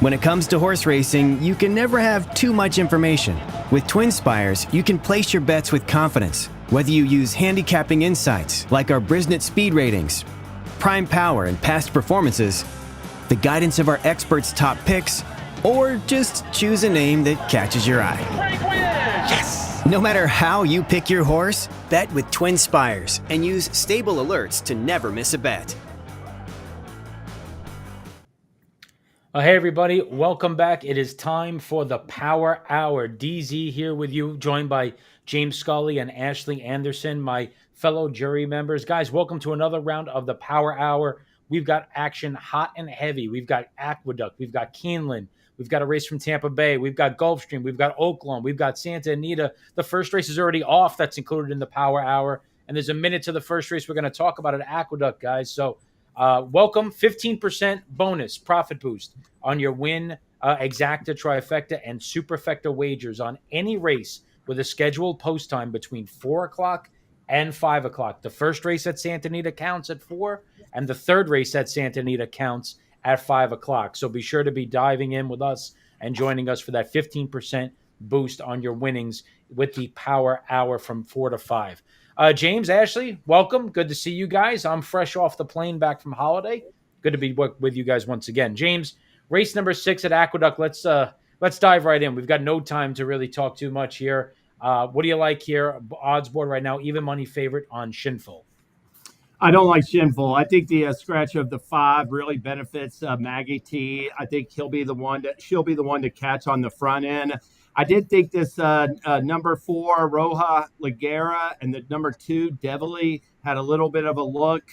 When it comes to horse racing, you can never have too much information. With TwinSpires, you can place your bets with confidence, whether you use handicapping insights like our Brisnet speed ratings, prime power and past performances, the guidance of our experts' top picks, or just choose a name that catches your eye. Yes! No matter how you pick your horse, bet with TwinSpires and use stable alerts to never miss a bet. Hey everybody, welcome back. It is time for the Power Hour. DZ here with you, joined by James Scully and Ashley Anderson, my fellow jury members. Guys, welcome to another round of the Power Hour. We've got action hot and heavy. We've got Aqueduct, we've got Keeneland, we've got a race from Tampa Bay, we've got Gulfstream, we've got Oaklawn, we've got Santa Anita. The first race is already off. That's included in the Power Hour. And there's a minute to the first race we're going to talk about at Aqueduct, guys. So welcome, 15% bonus profit boost on your win, Exacta, Trifecta, and Superfecta wagers on any race with a scheduled post time between 4 o'clock and 5 o'clock. The first race at Santa Anita counts at 4, and the third race at Santa Anita counts at 5 o'clock. So be sure to be diving in with us and joining us for that 15% boost on your winnings with the Power Hour from 4 to 5. James, Ashley, welcome. Good to see you guys. I'm fresh off the plane back from holiday. Good to be with you guys once again. James, race number 6 at Aqueduct. Let's dive right in. We've got no time to really talk too much here. What do you like here? Odds board right now, even money favorite on Shinful. I don't like Shinful. I think the scratch of the 5 really benefits Maggie T. I think she'll be the one to catch on the front end. I did think this number 4, Roja Ligera, and the number 2, Devilly, had a little bit of a look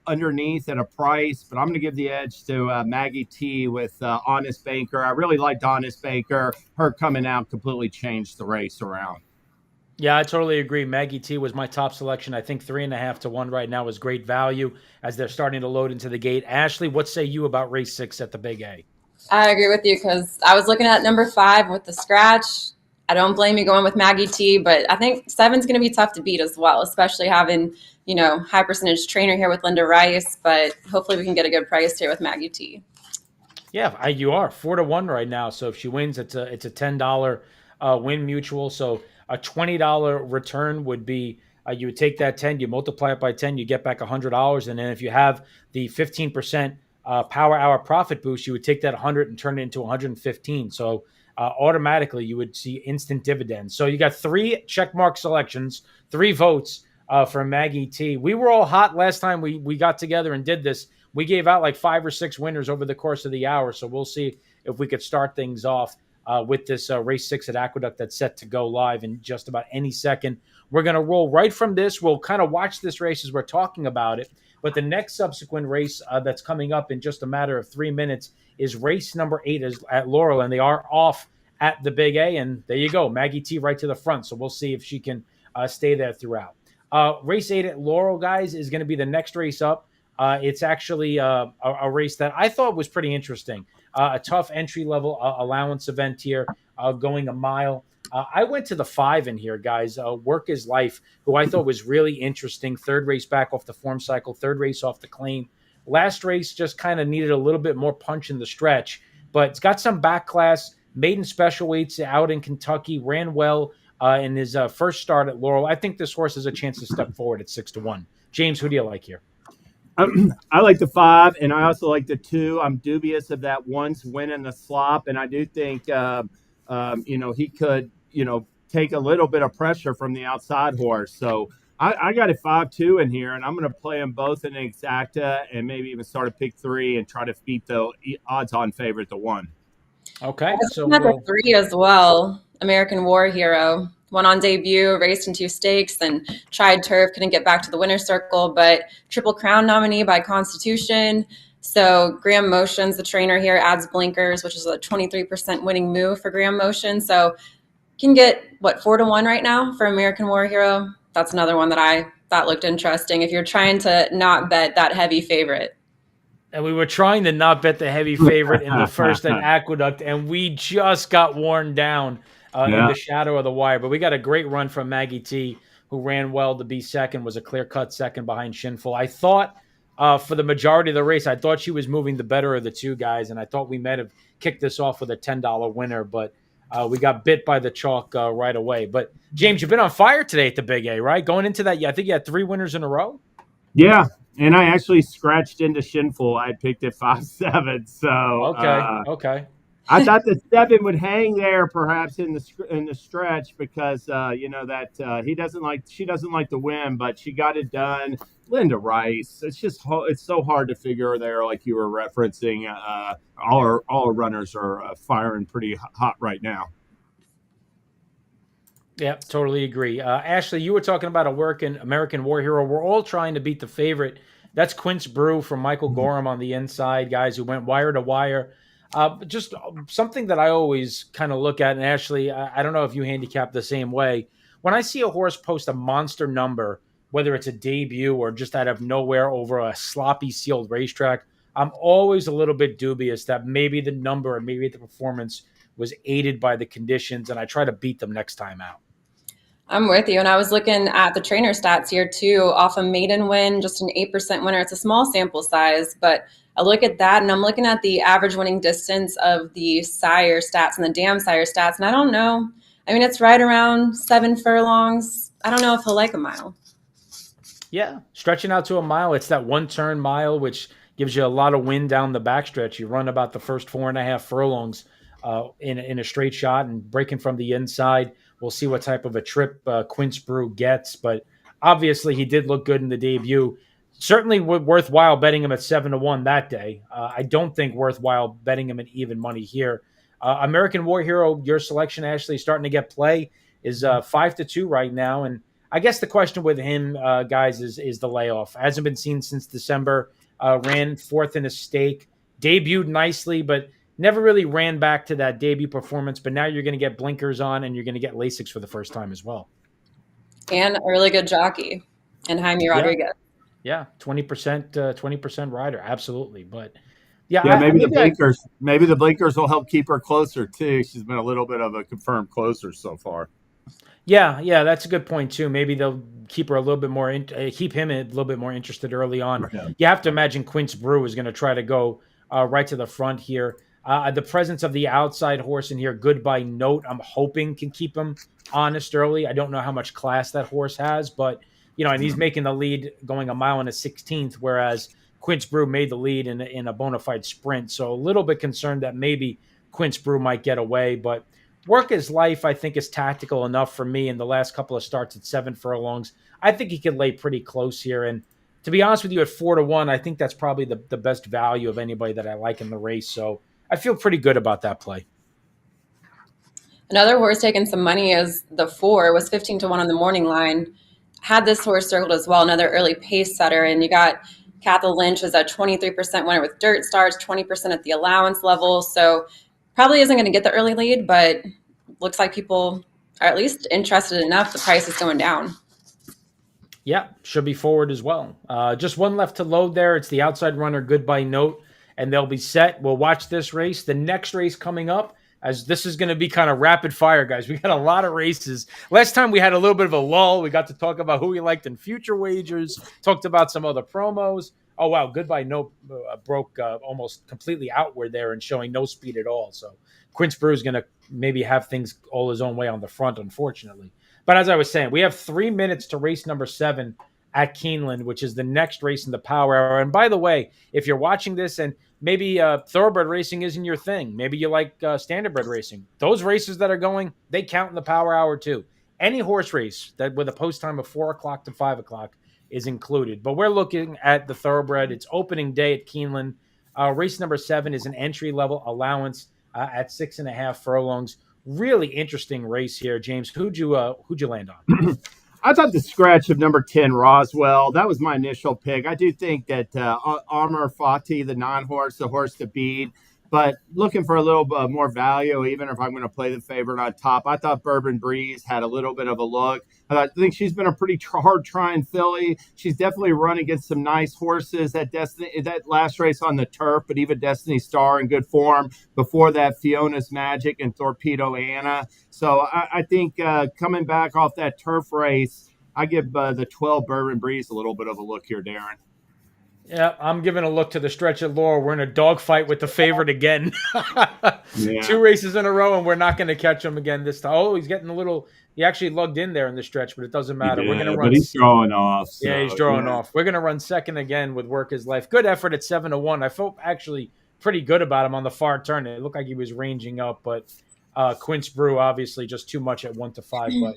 underneath at a price, but I'm going to give the edge to Maggie T with Honest Banker. I really liked Honest Banker. Her coming out completely changed the race around. Yeah, I totally agree. Maggie T was my top selection. I think 3.5 to 1 right now is great value as they're starting to load into the gate. Ashley, what say you about race 6 at the Big A? I agree with you because I was looking at number 5 with the scratch. I don't blame you going with Maggie T, but I think 7's going to be tough to beat as well, especially having, high percentage trainer here with Linda Rice, but hopefully we can get a good price here with Maggie T. Yeah, you are 4 to 1 right now. So if she wins, it's a $10 win mutual. So a $20 return would be, you would take that 10, you multiply it by 10, you get back $100. And then if you have the 15% Power Hour profit boost, you would take that 100 and turn it into 115. So automatically you would see instant dividends. So you got 3 checkmark selections, 3 votes for Maggie T. We were all hot last time we got together and did this. We gave out like 5 or 6 winners over the course of the hour. So we'll see if we could start things off with this race 6 at Aqueduct that's set to go live in just about any second. We're going to roll right from this. We'll kind of watch this race as we're talking about it. But the next subsequent race that's coming up in just a matter of 3 minutes is race number 8 at Laurel, and they are off at the Big A. And there you go, Maggie T right to the front. So we'll see if she can stay there throughout. Race 8 at Laurel, guys, is going to be the next race up. It's actually a race that I thought was pretty interesting. A tough entry-level allowance event here, going a mile. I went to the 5 in here, guys. Work is Life, who I thought was really interesting. 3rd race back off the form cycle, 3rd race off the claim. Last race just kind of needed a little bit more punch in the stretch, but it's got some back class. Maiden special weights out in Kentucky, ran well in his first start at Laurel. I think this horse has a chance to step forward at 6 to 1. James, who do you like here? I like the 5, and I also like the 2. I'm dubious of that once winning the slop, and I do think, he could, take a little bit of pressure from the outside horse. So I got a 5-2 in here, and I'm going to play them both in Exacta and maybe even start a pick 3 and try to beat the odds-on favorite to 1. Okay. So number 3 as well, American War Hero. Won on debut, raced in 2 stakes, and tried turf, couldn't get back to the winner's circle, but Triple Crown nominee by Constitution. So Graham Motion's the trainer here, adds blinkers, which is a 23% winning move for Graham Motion. So can get, 4 to 1 right now for American War Hero. That's another one that I thought looked interesting if you're trying to not bet that heavy favorite. And we were trying to not bet the heavy favorite in the first at Aqueduct, and we just got worn down in the shadow of the wire. But we got a great run from Maggie T, who ran well to be second, was a clear-cut second behind Shinful. I thought for the majority of the race. I thought she was moving the better of the two guys, and I thought we might have kicked this off with a $10 winner, but we got bit by the chalk right away. But James, you've been on fire today at the Big A, right? Going into that, I think you had 3 winners in a row. Yeah, and I actually scratched into Shinful. I picked it 5-7. So Okay. I thought the 7 would hang there, perhaps in the stretch, because that she doesn't like the win, but she got it done. Linda Rice. It's so hard to figure there, like you were referencing. All our runners are firing pretty hot right now. Yeah, totally agree. Ashley, you were talking about a working American War Hero. We're all trying to beat the favorite. That's Quince Brew from Michael Gorham on the inside, guys who went wire to wire. Just something that I always kind of look at, and Ashley, I don't know if you handicap the same way. When I see a horse post a monster number, whether it's a debut or just out of nowhere over a sloppy sealed racetrack, I'm always a little bit dubious that maybe the number and maybe the performance was aided by the conditions, and I try to beat them next time out. I'm with you. And I was looking at the trainer stats here too, off a maiden win, just an 8% winner. It's a small sample size, but I look at that and I'm looking at the average winning distance of the sire stats and the dam sire stats. And I don't know. I mean, it's right around 7 furlongs. I don't know if he'll like a mile. Yeah, stretching out to a mile. It's that 1-turn mile, which gives you a lot of wind down the backstretch. You run about the first 4.5 furlongs in a straight shot and breaking from the inside. We'll see what type of a trip Quince Brew gets, but obviously he did look good in the debut. Certainly worthwhile betting him at 7-1 that day. I don't think worthwhile betting him at even money here. American War Hero, your selection, Ashley, starting to get play, is 5-2 right now. And I guess the question with him, guys, is the layoff. Hasn't been seen since December. Ran 4th in a stake, debuted nicely, but never really ran back to that debut performance, but now you're going to get blinkers on and you're going to get Lasix for the first time as well. And a really good jockey and Jaime Rodriguez. Yeah, 20% rider, absolutely. But maybe the blinkers will help keep her closer too. She's been a little bit of a confirmed closer so far. Yeah, that's a good point too. Maybe they'll keep her a little bit more, keep him a little bit more interested early on. Yeah. You have to imagine Quince Brew is going to try to go right to the front here. The presence of the outside horse in here, Goodbye Note, I'm hoping can keep him honest early. I don't know how much class that horse has, but and he's making the lead going a mile and a 16th, whereas Quince Brew made the lead in a bona fide sprint. So a little bit concerned that maybe Quince Brew might get away, but Work His Life, I think, is tactical enough for me in the last couple of starts at 7 furlongs. I think he could lay pretty close here. And to be honest with you, at 4-1, I think that's probably the best value of anybody that I like in the race. So I feel pretty good about that play. Another horse taking some money is the 4, was 15-1 on the morning line. Had this horse circled as well, another early pace setter. And you got Cathal Lynch is a 23% winner with dirt stars, 20% at the allowance level. So probably isn't going to get the early lead, but looks like people are at least interested enough. The price is going down. Yeah, should be forward as well. Just one left to load there. It's the outside runner, Goodbye Note, and they'll be set. We'll watch this race. The next race coming up, as this is going to be kind of rapid fire, guys. We got a lot of races. Last time we had a little bit of a lull. We got to talk about who we liked in future wagers, talked about some other promos. Oh, wow, Goodbye Note broke almost completely outward there and showing no speed at all. So Quince Brew is going to maybe have things all his own way on the front, unfortunately. But as I was saying, we have 3 minutes to race number 7 at Keeneland, which is the next race in the Power Hour. And by the way, if you're watching this and maybe thoroughbred racing isn't your thing, maybe you like standardbred racing, those races that are going, they count in the Power Hour too. Any horse race that with a post time of 4 o'clock to 5 o'clock is included. But we're looking at the thoroughbred. It's opening day at Keeneland. Race number 7 is an entry-level allowance at 6.5 furlongs. Really interesting race here, James. Who'd you land on? I thought the scratch of number 10, Roswell, that was my initial pick. I do think that Armor Fati, the non-horse, the horse to beat, but looking for a little bit more value, even if I'm going to play the favorite on top. I thought Bourbon Breeze had a little bit of a look. I think she's been a pretty hard-trying filly. She's definitely run against some nice horses. That last race on the turf, but even Destiny Star in good form. Before that, Fiona's Magic and Torpedo Anna. So I think coming back off that turf race, I give the 12 Bourbon Breeze a little bit of a look here, Darin. Yeah, I'm giving a look to the stretch at Laurel. We're in a dogfight with the favorite again. Yeah. 2 races in a row, and we're not going to catch him again this time. Oh, he's getting a little. He actually lugged in there in the stretch, but it doesn't He matter. We're going to did, run. but he's drawing off. Yeah, he's So drawing yeah. off. We're going to run second again with Work His Life. Good effort at 7-1. I felt actually pretty good about him on the far turn. It looked like he was ranging up, but Quince Brew obviously just too much at 1-5. But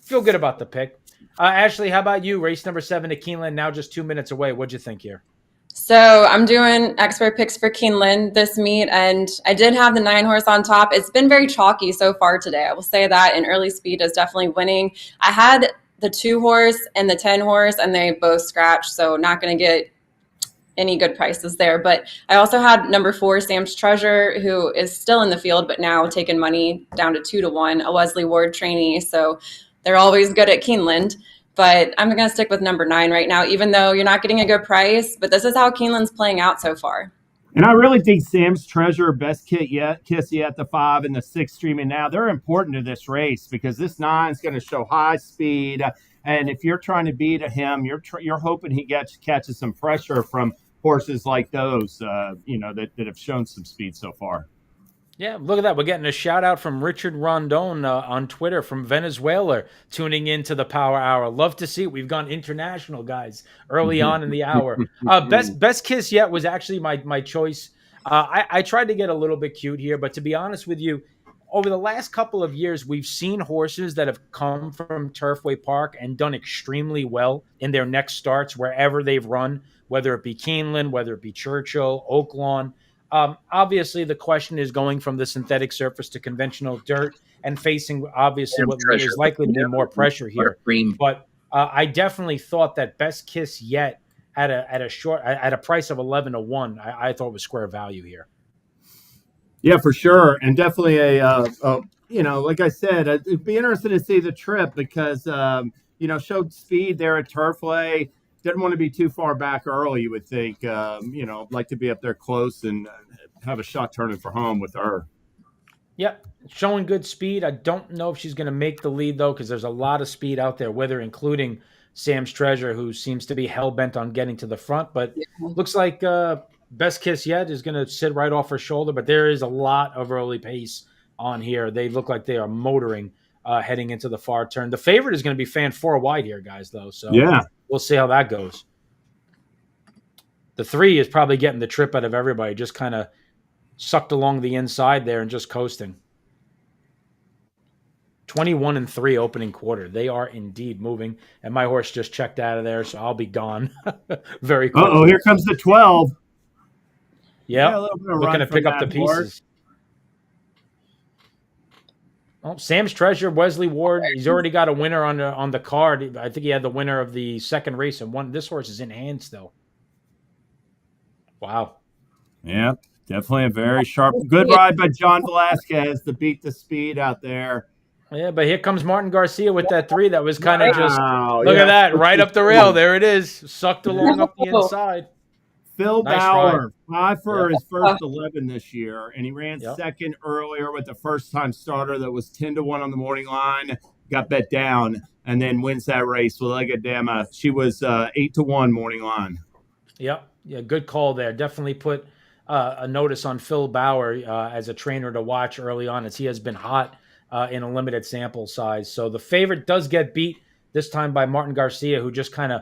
feel good about the pick. Ashley, how about you? Race number 7 at Keeneland, now just 2 minutes away. What'd you think here? So I'm doing expert picks for Keeneland this meet, and I did have the 9 horse on top. It's been very chalky so far today. I will say that, and early speed is definitely winning. I had the 2 horse and the 10 horse, and they both scratched, so not going to get any good prices there. But I also had number 4, Sam's Treasure, who is still in the field, but now taking money down to 2-1, a Wesley Ward trainee. So they're always good at Keeneland. But I'm going to stick with number 9 right now, even though you're not getting a good price. But this is how Keeneland's playing out so far. And I really think Sam's Treasure, Best Kiss Yet, the 5 and the 6 streaming now, they're important to this race because this 9 is going to show high speed. And if you're trying to beat him, you're hoping he catches some pressure from horses like those, that have shown some speed so far. Yeah, look at that. We're getting a shout out from Richard Rondon on Twitter from Venezuela tuning into the Power Hour. Love to see it. We've gone international, guys, early on in the hour. Best Kiss Yet was actually my choice. I tried to get a little bit cute here, but to be honest with you, over the last couple of years, we've seen horses that have come from Turfway Park and done extremely well in their next starts wherever they've run, whether it be Keeneland, whether it be Churchill, Oaklawn. Obviously, the question is going from the synthetic surface to conventional dirt and facing obviously what is likely to be more pressure here. But I definitely thought that Best Kiss Yet at a price of 11-1, I thought was square value here. Yeah, for sure, and definitely like I said, it'd be interesting to see the trip because showed speed there at Turfway. Didn't want to be too far back early, you would think. Like to be up there close and have a shot turning for home with her. Yep, showing good speed. I don't know if she's going to make the lead, though, because there's a lot of speed out there with her, including Sam's Treasure, who seems to be hell-bent on getting to the front. But looks like Best Kiss Yet is going to sit right off her shoulder, but there is a lot of early pace on here. They look like they are motoring heading into the far turn. The favorite is going to be Fan 4 Wide here, guys, though. So yeah. We'll see how that goes. The 3 is probably getting the trip out of everybody, just kind of sucked along the inside there and just coasting. 21-3 opening quarter. They are indeed moving, and my horse just checked out of there, so I'll be gone very quickly. Uh-oh, here comes the 12. Yeah, looking to pick up the pieces. Oh, Sam's Treasure, Wesley Ward. He's already got a winner on the card. I think he had the winner of the second race, and one. This horse is in hand still. Wow. Yeah, definitely a very sharp, good ride by John Velasquez to beat the speed out there. Yeah, but here comes Martin Garcia with that 3 that was kind of just look at that, right up the rail. There it is, sucked along up the inside. Phil Nice Bauer, 5 for his first 11 this year, and he ran second earlier with the first-time starter that was 10-1 on the morning line, got bet down, and then wins that race with Legadama. She was 8-1 morning line. Yep, yeah, good call there. Definitely put a notice on Phil Bauer as a trainer to watch early on, as he has been hot in a limited sample size. So the favorite does get beat this time by Martin Garcia, who just kind of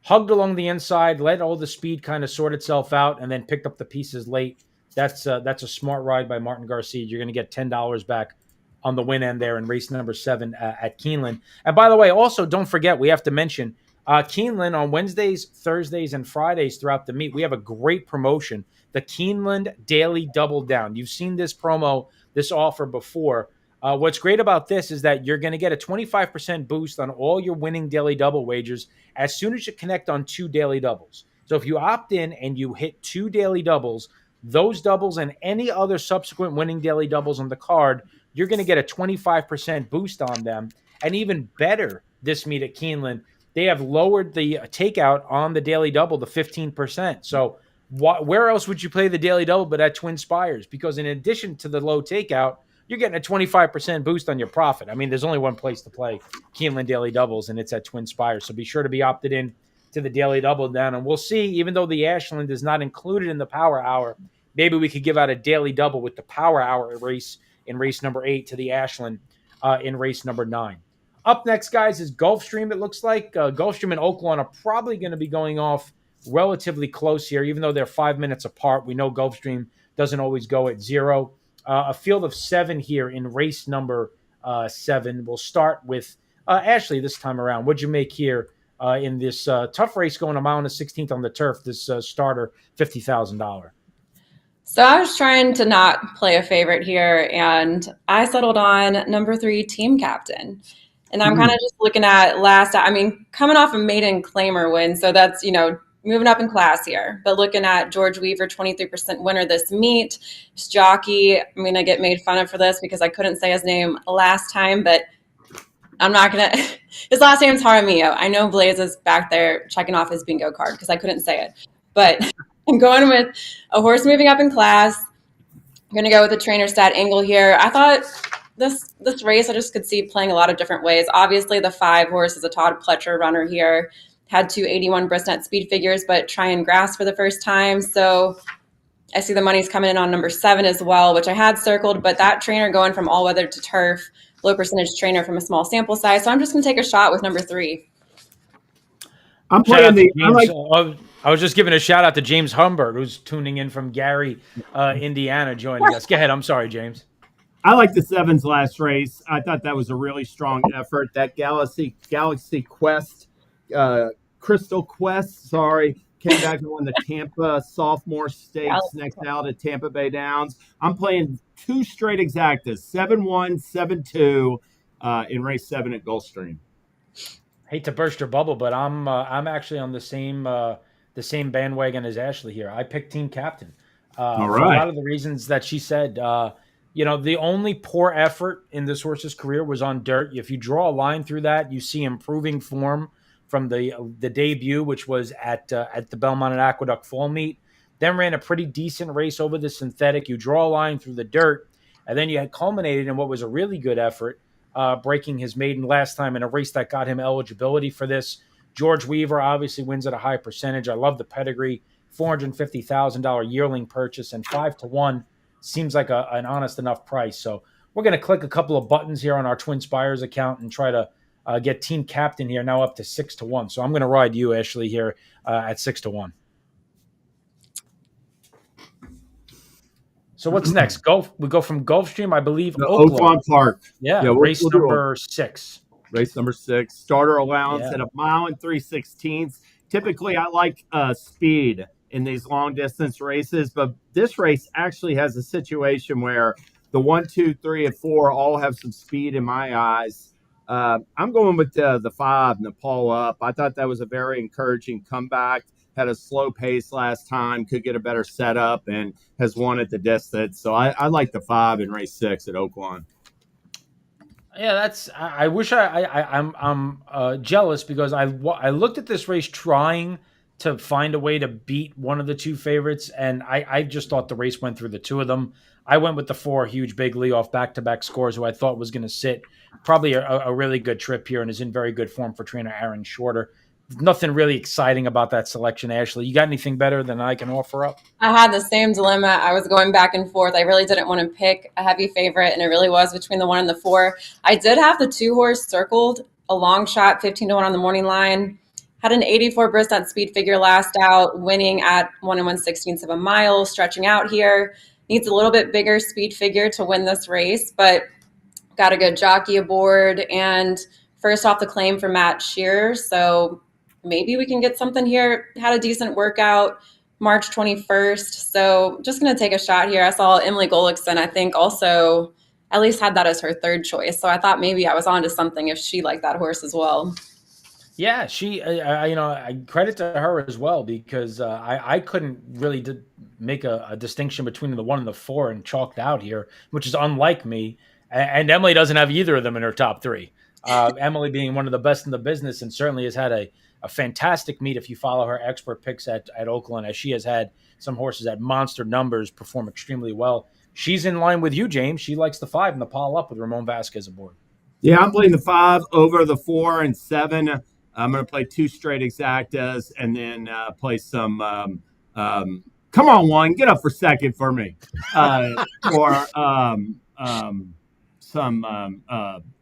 hugged along the inside, let all the speed kind of sort itself out, and then picked up the pieces late. That's a smart ride by Martin Garcia. You're going to get $10 back on the win end there in race number 7 at Keeneland. And by the way, also don't forget, we have to mention Keeneland on Wednesdays, Thursdays, and Fridays throughout the meet. We have a great promotion, the Keeneland Daily Double Down. You've seen this offer before. What's great about this is that you're going to get a 25% boost on all your winning daily double wagers as soon as you connect on 2 daily doubles. So if you opt in and you hit 2 daily doubles, those doubles and any other subsequent winning daily doubles on the card, you're going to get a 25% boost on them. And even better, this meet at Keeneland, they have lowered the takeout on the daily double to 15%. So where else would you play the daily double but at TwinSpires? Because in addition to the low takeout, you're getting a 25% boost on your profit. I mean, there's only one place to play Keeneland Daily Doubles, and it's at TwinSpires. So be sure to be opted in to the daily double down. And we'll see, even though the Ashland is not included in the Power Hour, maybe we could give out a daily double with the Power Hour race in race number 8 to the Ashland in race number 9. Up next, guys, is Gulfstream. It looks like Gulfstream and Oaklawn are probably going to be going off relatively close here, even though they're 5 minutes apart. We know Gulfstream doesn't always go at 0. A field of 7 here in race number 7. We'll start with Ashley this time around. What'd you make here in this tough race going a mile and a 16th on the turf, this starter $50,000? So I was trying to not play a favorite here, and I settled on number 3, Team Captain. And I'm kind of just looking at coming off a maiden claimer win, so that's, moving up in class here. But looking at George Weaver, 23% winner this meet. His jockey, I'm going to get made fun of for this because I couldn't say his name last time, but I'm not going to. His last name's Jaramillo. I know Blaze is back there checking off his bingo card because I couldn't say it. But I'm going with a horse moving up in class. I'm going to go with the trainer stat angle here. I thought this race I just could see playing a lot of different ways. Obviously, the 5 horse is a Todd Pletcher runner here. Had 281 Bristnet speed figures, but trying grass for the first time. So I see the money's coming in on number 7 as well, which I had circled, but that trainer going from all weather to turf, low percentage trainer from a small sample size. So I'm just going to take a shot with number 3. I'm playing I was just giving a shout out to James Humbert, who's tuning in from Gary, Indiana, joining us. Go ahead. I'm sorry, James. I like the 7's last race. I thought that was a really strong effort. That Galaxy Quest, Crystal Quest, came back and won the Tampa Sophomore Stakes next out at Tampa Bay Downs. I'm playing 2 straight exactas, 7-1, 7-2 in race 7 at Gulfstream. Hate to burst your bubble, but I'm actually on the same bandwagon as Ashley here. I picked Team Captain. All For right. a lot of the reasons that she said. The only poor effort in this horse's career was on dirt. If you draw a line through that, you see improving form from the debut, which was at the Belmont and Aqueduct Fall Meet. Then ran a pretty decent race over the synthetic. You draw a line through the dirt, and then you had culminated in what was a really good effort, breaking his maiden last time in a race that got him eligibility for this. George Weaver obviously wins at a high percentage. I love the pedigree, $450,000 yearling purchase, and 5-1 seems like an honest enough price. So we're going to click a couple of buttons here on our TwinSpires account and try to get Team Captain here now up to 6-1. So I'm going to ride you, Ashley, here at 6-1. So what's next? We go from Gulfstream, I believe. Oaklawn Park. Yeah, race number 6. Race number 6. Starter allowance at 1 mile and 3/16. Typically, I like speed in these long distance races, but this race actually has a situation where the 1, 2, 3, and 4 all have some speed in my eyes. I'm going with the 5, Nepal Up. I thought that was a very encouraging comeback. Had a slow pace last time, could get a better setup, and has won at the distance. So I like the 5 in race 6 at Oaklawn. Yeah, I wish I'm jealous because I looked at this race trying to find a way to beat one of the 2 favorites, and I just thought the race went through the 2 of them. I went with the 4, Huge Big Lee off back-to-back scores, who I thought was going to sit probably a really good trip here and is in very good form for trainer Aaron Shorter. Nothing really exciting about that selection, Ashley. You got anything better than I can offer up? I had the same dilemma. I was going back and forth. I really didn't want to pick a heavy favorite, and it really was between the 1 and the 4. I did have the 2 horse circled, a long shot, 15-1 on the morning line. Had an 84 Bristnet speed figure last out, winning at 1 1/16 of a mile, stretching out here. Needs a little bit bigger speed figure to win this race, but got a good jockey aboard. And first off the claim for Matt Shearer, so maybe we can get something here. Had a decent workout March 21st. So just going to take a shot here. I saw Emily Gullickson, I think, also at least had that as her 3rd choice. So I thought maybe I was onto something if she liked that horse as well. Yeah, she, I credit to her as well because I couldn't really make a distinction between the 1 and the 4 and chalked out here, which is unlike me. And Emily doesn't have either of them in her top 3. Emily being one of the best in the business and certainly has had a fantastic meet if you follow her expert picks at Oaklawn, as she has had some horses at monster numbers perform extremely well. She's in line with you, James. She likes the 5 and the Nepal Up with Ramon Vasquez aboard. Yeah, I'm playing the 5 over the 4 and 7. I'm going to play 2 straight exactas and then play some. Come on, one, get up for second for me. Or some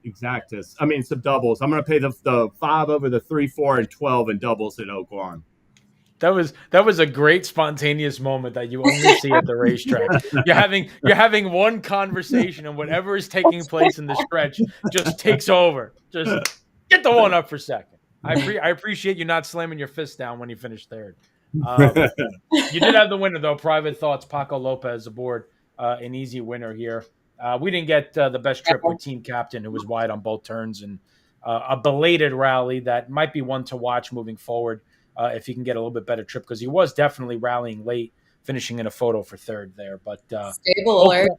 exactas. I mean, some doubles. I'm going to pay the 5 over the 3, 4, and 12 in doubles at Oaklawn. That was a great spontaneous moment that you only see at the racetrack. You're having one conversation, and whatever is taking place in the stretch just takes over. Just get the one up for second. I appreciate you not slamming your fist down when you finished third. You did have the winner though. Private thoughts. Paco Lopez aboard, an easy winner here. We didn't get the best trip with Team Captain, who was wide on both turns, and a belated rally that might be one to watch moving forward. If he can get a little bit better trip, because he was definitely rallying late, finishing in a photo for third there. But stable alert.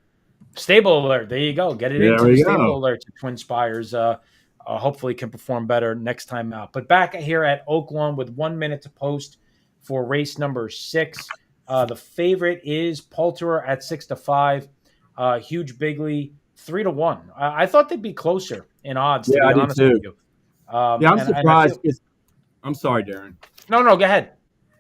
Stable alert. There you go. Get it into the stable alert to TwinSpires. Hopefully can perform better next time out. But back here at Oaklawn with 1 minute to post for race number 6. The favorite is Poulterer at 6-5. Huge Bigley 3-1. I thought they'd be closer in odds, to be honest with you. I'm surprised. I'm sorry, Darin. No, go ahead.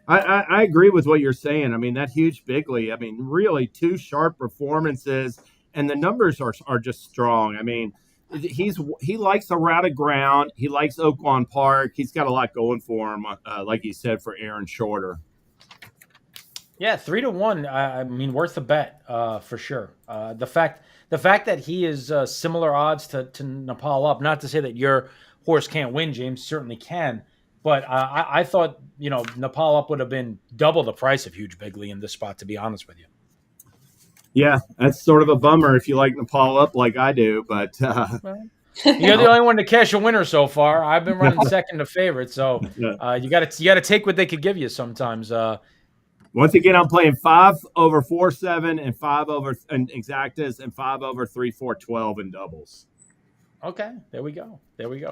I agree with what you're saying. I mean, that huge Bigley, I mean, really 2 sharp performances, and the numbers are just strong. I mean, he likes a routed ground. He likes Oaklawn Park. He's got a lot going for him, like you said, for Aaron Shorter. Yeah, 3-1. I mean, worth a bet for sure. The fact that he is similar odds to Nepal Up. Not to say that your horse can't win, James. Certainly can. But I thought, Nepal Up would have been double the price of Huge Bigley in this spot, to be honest with you. Yeah, that's sort of a bummer if you like Nepal Up like I do. But you're the only one to cash a winner so far. I've been running second to favorite, so you got to take what they could give you sometimes. Once again, I'm playing 5 over 4-7 and 5 over and exactas and 5 over 3, 4, 12 in doubles. Okay, there we go.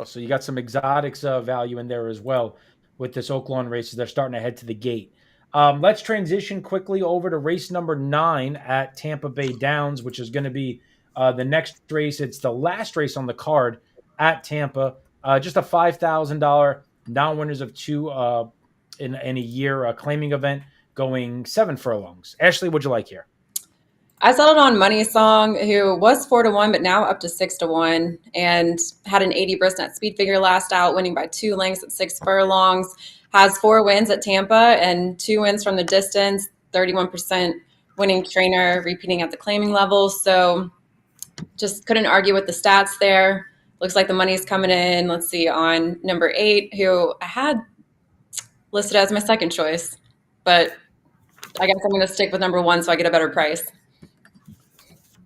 So you got some exotics value in there as well with this Oaklawn races. They're starting to head to the gate. Let's transition quickly over to race number 9 at Tampa Bay Downs, which is going to be the next race. It's the last race on the card at Tampa. Just a $5,000 non-winners of 2 in a year claiming event, going 7 furlongs. Ashley, what'd you like here? I settled on Money Song, who was 4-1, but now up to 6-1, and had an 80 Brisnet speed figure last out, winning by 2 lengths at 6 furlongs. Has 4 wins at Tampa and 2 wins from the distance, 31% winning trainer, repeating at the claiming level. So just couldn't argue with the stats there. Looks like the money's coming in. Let's see, on number 8, who I had listed as my second choice, but I guess I'm going to stick with number 1 so I get a better price.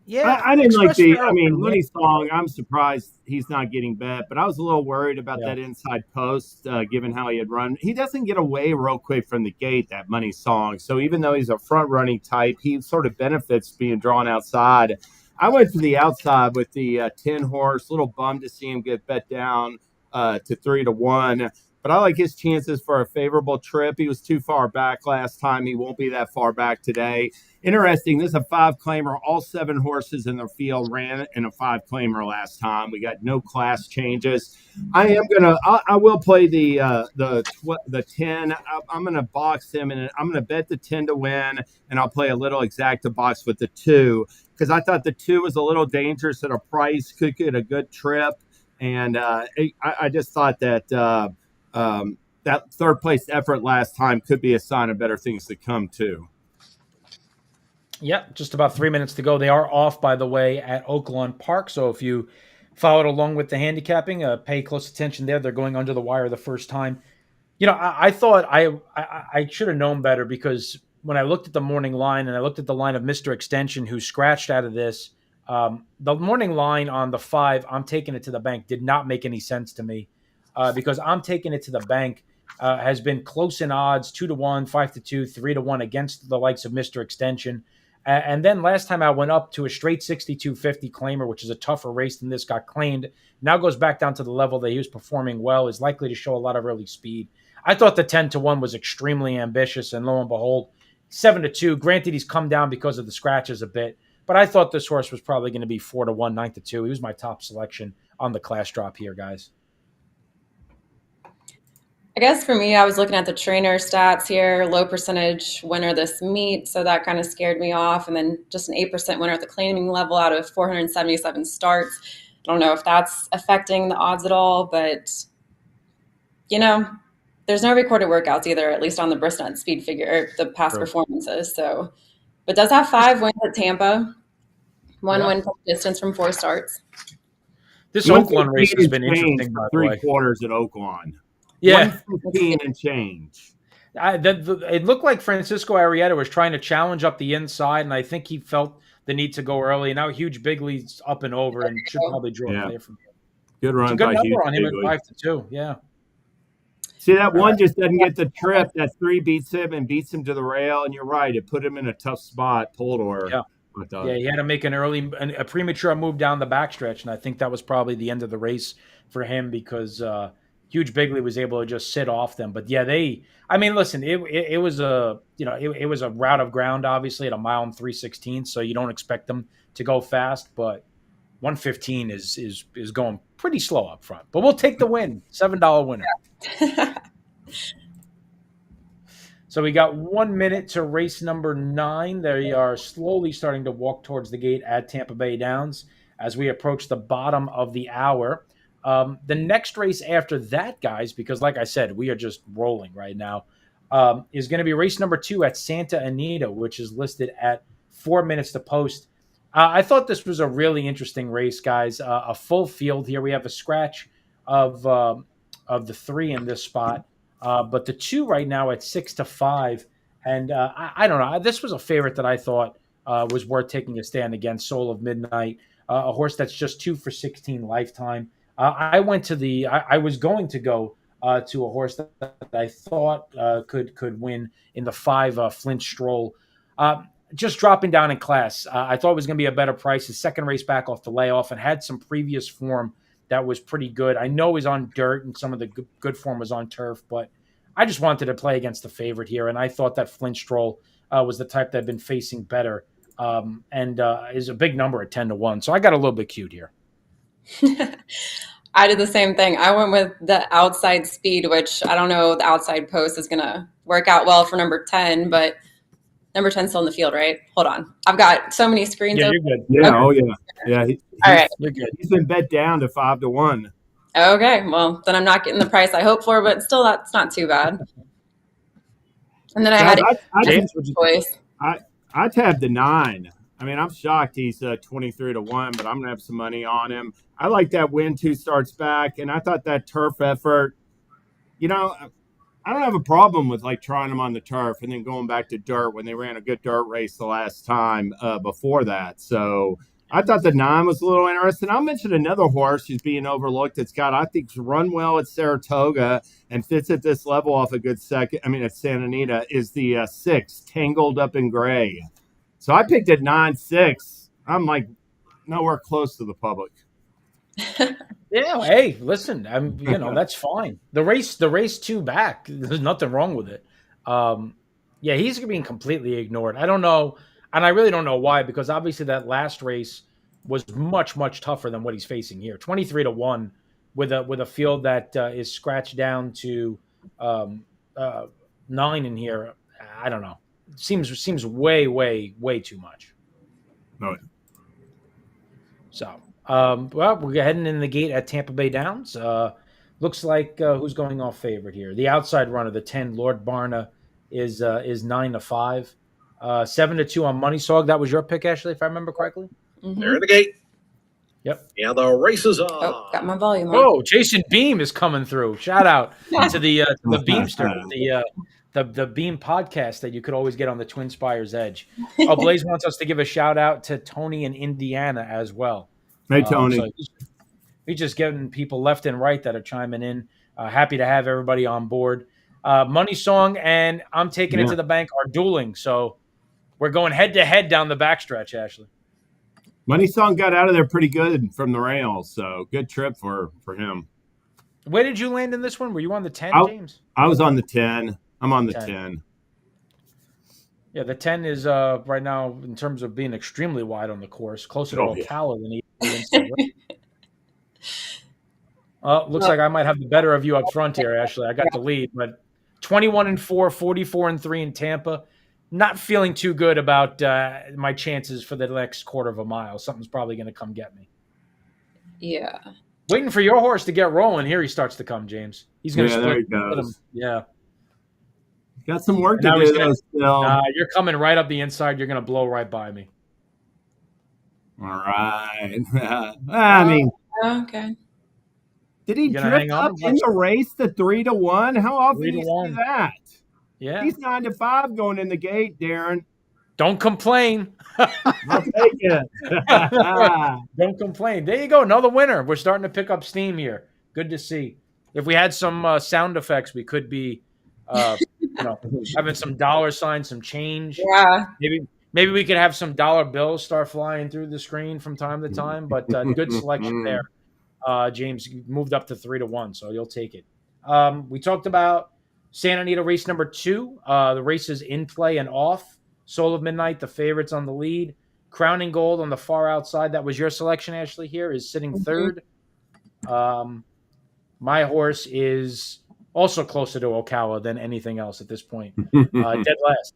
Yeah, I didn't like Money Song. I'm surprised he's not getting bet, but I was a little worried about that inside post, given how he had run. He doesn't get away real quick from the gate, that Money Song. So even though he's a front running type, he sort of benefits being drawn outside. I went to the outside with the 10 horse. A little bummed to see him get bet down to 3-1. But I like his chances for a favorable trip. He was too far back last time. He won't be that far back today. Interesting, this is a 5-claimer. All 7 horses in the field ran in a 5-claimer last time. We got no class changes. I will play the 10. I'm gonna box him, and I'm gonna bet the 10 to win, and I'll play a little exacta box with the 2, because I thought the 2 was a little dangerous at a price, could get a good trip, and I just thought that that third place effort last time could be a sign of better things to come too. Yep, just about 3 minutes to go. They are off, by the way, at Oaklawn Park. So if you followed along with the handicapping, pay close attention there. They're going under the wire the first time. I thought I should have known better, because when I looked at the morning line and I looked at the line of Mr. Extension, who scratched out of this, the morning line on the 5, I'm taking it to the bank, did not make any sense to me, because I'm taking it to the bank. Has been close in odds, 2-1, 5-2, 3-1 against the likes of Mr. Extension. And then last time I went up to a straight 62.50 claimer, which is a tougher race than this, got claimed. Now goes back down to the level that he was performing well, is likely to show a lot of early speed. I thought the 10-1 was extremely ambitious, and lo and behold, 7-2. Granted, he's come down because of the scratches a bit, but I thought this horse was probably going to be 4-1, 9-2. He was my top selection on the class drop here, guys. I guess for me, I was looking at the trainer stats here, low percentage winner this meet, so that kind of scared me off. And then just an 8% winner at the claiming level out of 477 starts. I don't know if that's affecting the odds at all, but there's no recorded workouts either, at least on the Bristnet speed figure, or the past True. performances. So, but does have 5 wins at Tampa, 1 Yeah. win from distance from 4 starts. This Oaklawn race 115 has and been change interesting, for by the way. 3/4 at Oaklawn. Yeah. 115 and change. It looked like Francisco Arrieta was trying to challenge up the inside, and I think he felt the need to go early. And now Huge Bigley's up and over and should probably draw Yeah. clear from here. Good It's a run good by number Hughes on him at Bigley. 5-2. Yeah. See, that one just doesn't get the trip. That 3 beats him and beats him to the rail. And you're right. It put him in a tough spot. Poldor. Yeah. Yeah, he had to make a premature move down the backstretch, and I think that was probably the end of the race for him because Huge Bigley was able to just sit off them. But yeah, listen, it was it was a route of ground, obviously at 1 mile and 3/16, so you don't expect them to go fast, but 115 is going pretty slow up front. But we'll take the win, $7 winner. So we got 1 minute to race number 9. They are slowly starting to walk towards the gate at Tampa Bay Downs as we approach the bottom of the hour. The next race after that, guys, because like I said, we are just rolling right now, is going to be race number 2 at Santa Anita, which is listed at 4 minutes to post. I thought this was a really interesting race, guys. A full field here. We have a scratch of the 3 in this spot. But the 2 right now at 6-5. And I don't know. This was a favorite that I thought was worth taking a stand against, Soul of Midnight, a horse that's just 2 for 16 lifetime. I was going to go to a horse that I thought could win in the 5 Flint Stroll. Just dropping down in class. I thought it was going to be a better price. His second race back off the layoff and had some previous form that was pretty good. I know he's on dirt and some of the good form was on turf, but I just wanted to play against the favorite here. And I thought that Flint Stroll was the type that had been facing better and is a big number at 10-1. So I got a little bit cute here. I did the same thing. I went with the outside speed, which I don't know the outside post is going to work out well for number 10, but number 10 still in the field, right? Hold on. I've got so many screens Yeah, open. you're good. Yeah. Okay. Oh, yeah. Yeah. All right. You're good. He's been bet down to 5-1. Okay. Well, then I'm not getting the price I hope for, but still, that's not too bad. And then I had James, choice. I tabbed the 9. I mean, I'm shocked he's 23-1, but I'm going to have some money on him. I like that win 2 starts back, and I thought that turf effort, I don't have a problem with like trying them on the turf and then going back to dirt when they ran a good dirt race the last time before that. So I thought the 9 was a little interesting. I'll mention another horse who's being overlooked. It's got, I think, run well at Saratoga and fits at this level off a good second. I mean, at Santa Anita is the 6, Tangled Up in Gray. So I picked at 9-6. I'm like nowhere close to the public. Yeah, hey, listen, that's fine. The race 2 back, there's nothing wrong with it. Yeah, he's being completely ignored. I don't know, and I really don't know why, because obviously that last race was much, much tougher than what he's facing here. 23-1 with a field that is scratched down to 9 in here. I don't know. Seems way, way, way too much. No. So. Well, we're heading in the gate at Tampa Bay Downs. Looks like who's going off favorite here? The outside runner, the 10, Lord Barna, is 9-5, 7-2 on Money Sog. That was your pick, Ashley, if I remember correctly. Mm-hmm. They're in the gate. Yep. Yeah, the race is on. Oh, got my volume on. Oh, Jason Beam is coming through. Shout out to the Beamster, the Beam podcast that you could always get on the TwinSpires Edge. Oh, Blaze wants us to give a shout out to Tony in Indiana as well. Hey, Tony. So he's just getting people left and right that are chiming in. Happy to have everybody on board. Money Song and I'm Taking It to the Bank are dueling. So we're going head-to-head down the backstretch, Ashley. Money Song got out of there pretty good from the rails, so good trip for him. Where did you land in this one? Were you on the 10, James? I was on the 10. I'm on the 10. Yeah, the 10 is right now, in terms of being extremely wide on the course, closer to Ocala than even Looks like I might have the better of you up front here, Ashley. I got the lead, but 21-4, 44-3 in Tampa. Not feeling too good about my chances for the next quarter of a mile. Something's probably going to come get me. Yeah. Waiting for your horse to get rolling. Here he starts to come, James. He's going to split. There he goes. Yeah. Got some work to Now do, though, still. you're coming right up the inside. You're going to blow right by me. All right. I mean, Okay. did he drift up in the race to 3-1? How often do you see that? Yeah. He's 9-5 going in the gate, Darin. Don't complain. I'll take it. Don't complain. There you go. Another winner. We're starting to pick up steam here. Good to see. If we had some sound effects, we could be having some dollar signs, some change. Yeah. Maybe we could have some dollar bills start flying through the screen from time to time. But good selection there. James, you moved up to 3-1, so you'll take it. We talked about Santa Anita race number 2. The race is in play and off. Soul of Midnight, the favorites on the lead. Crowning Gold on the far outside. That was your selection, Ashley, here, is sitting third. My horse is also closer to Ocala than anything else at this point. Dead last.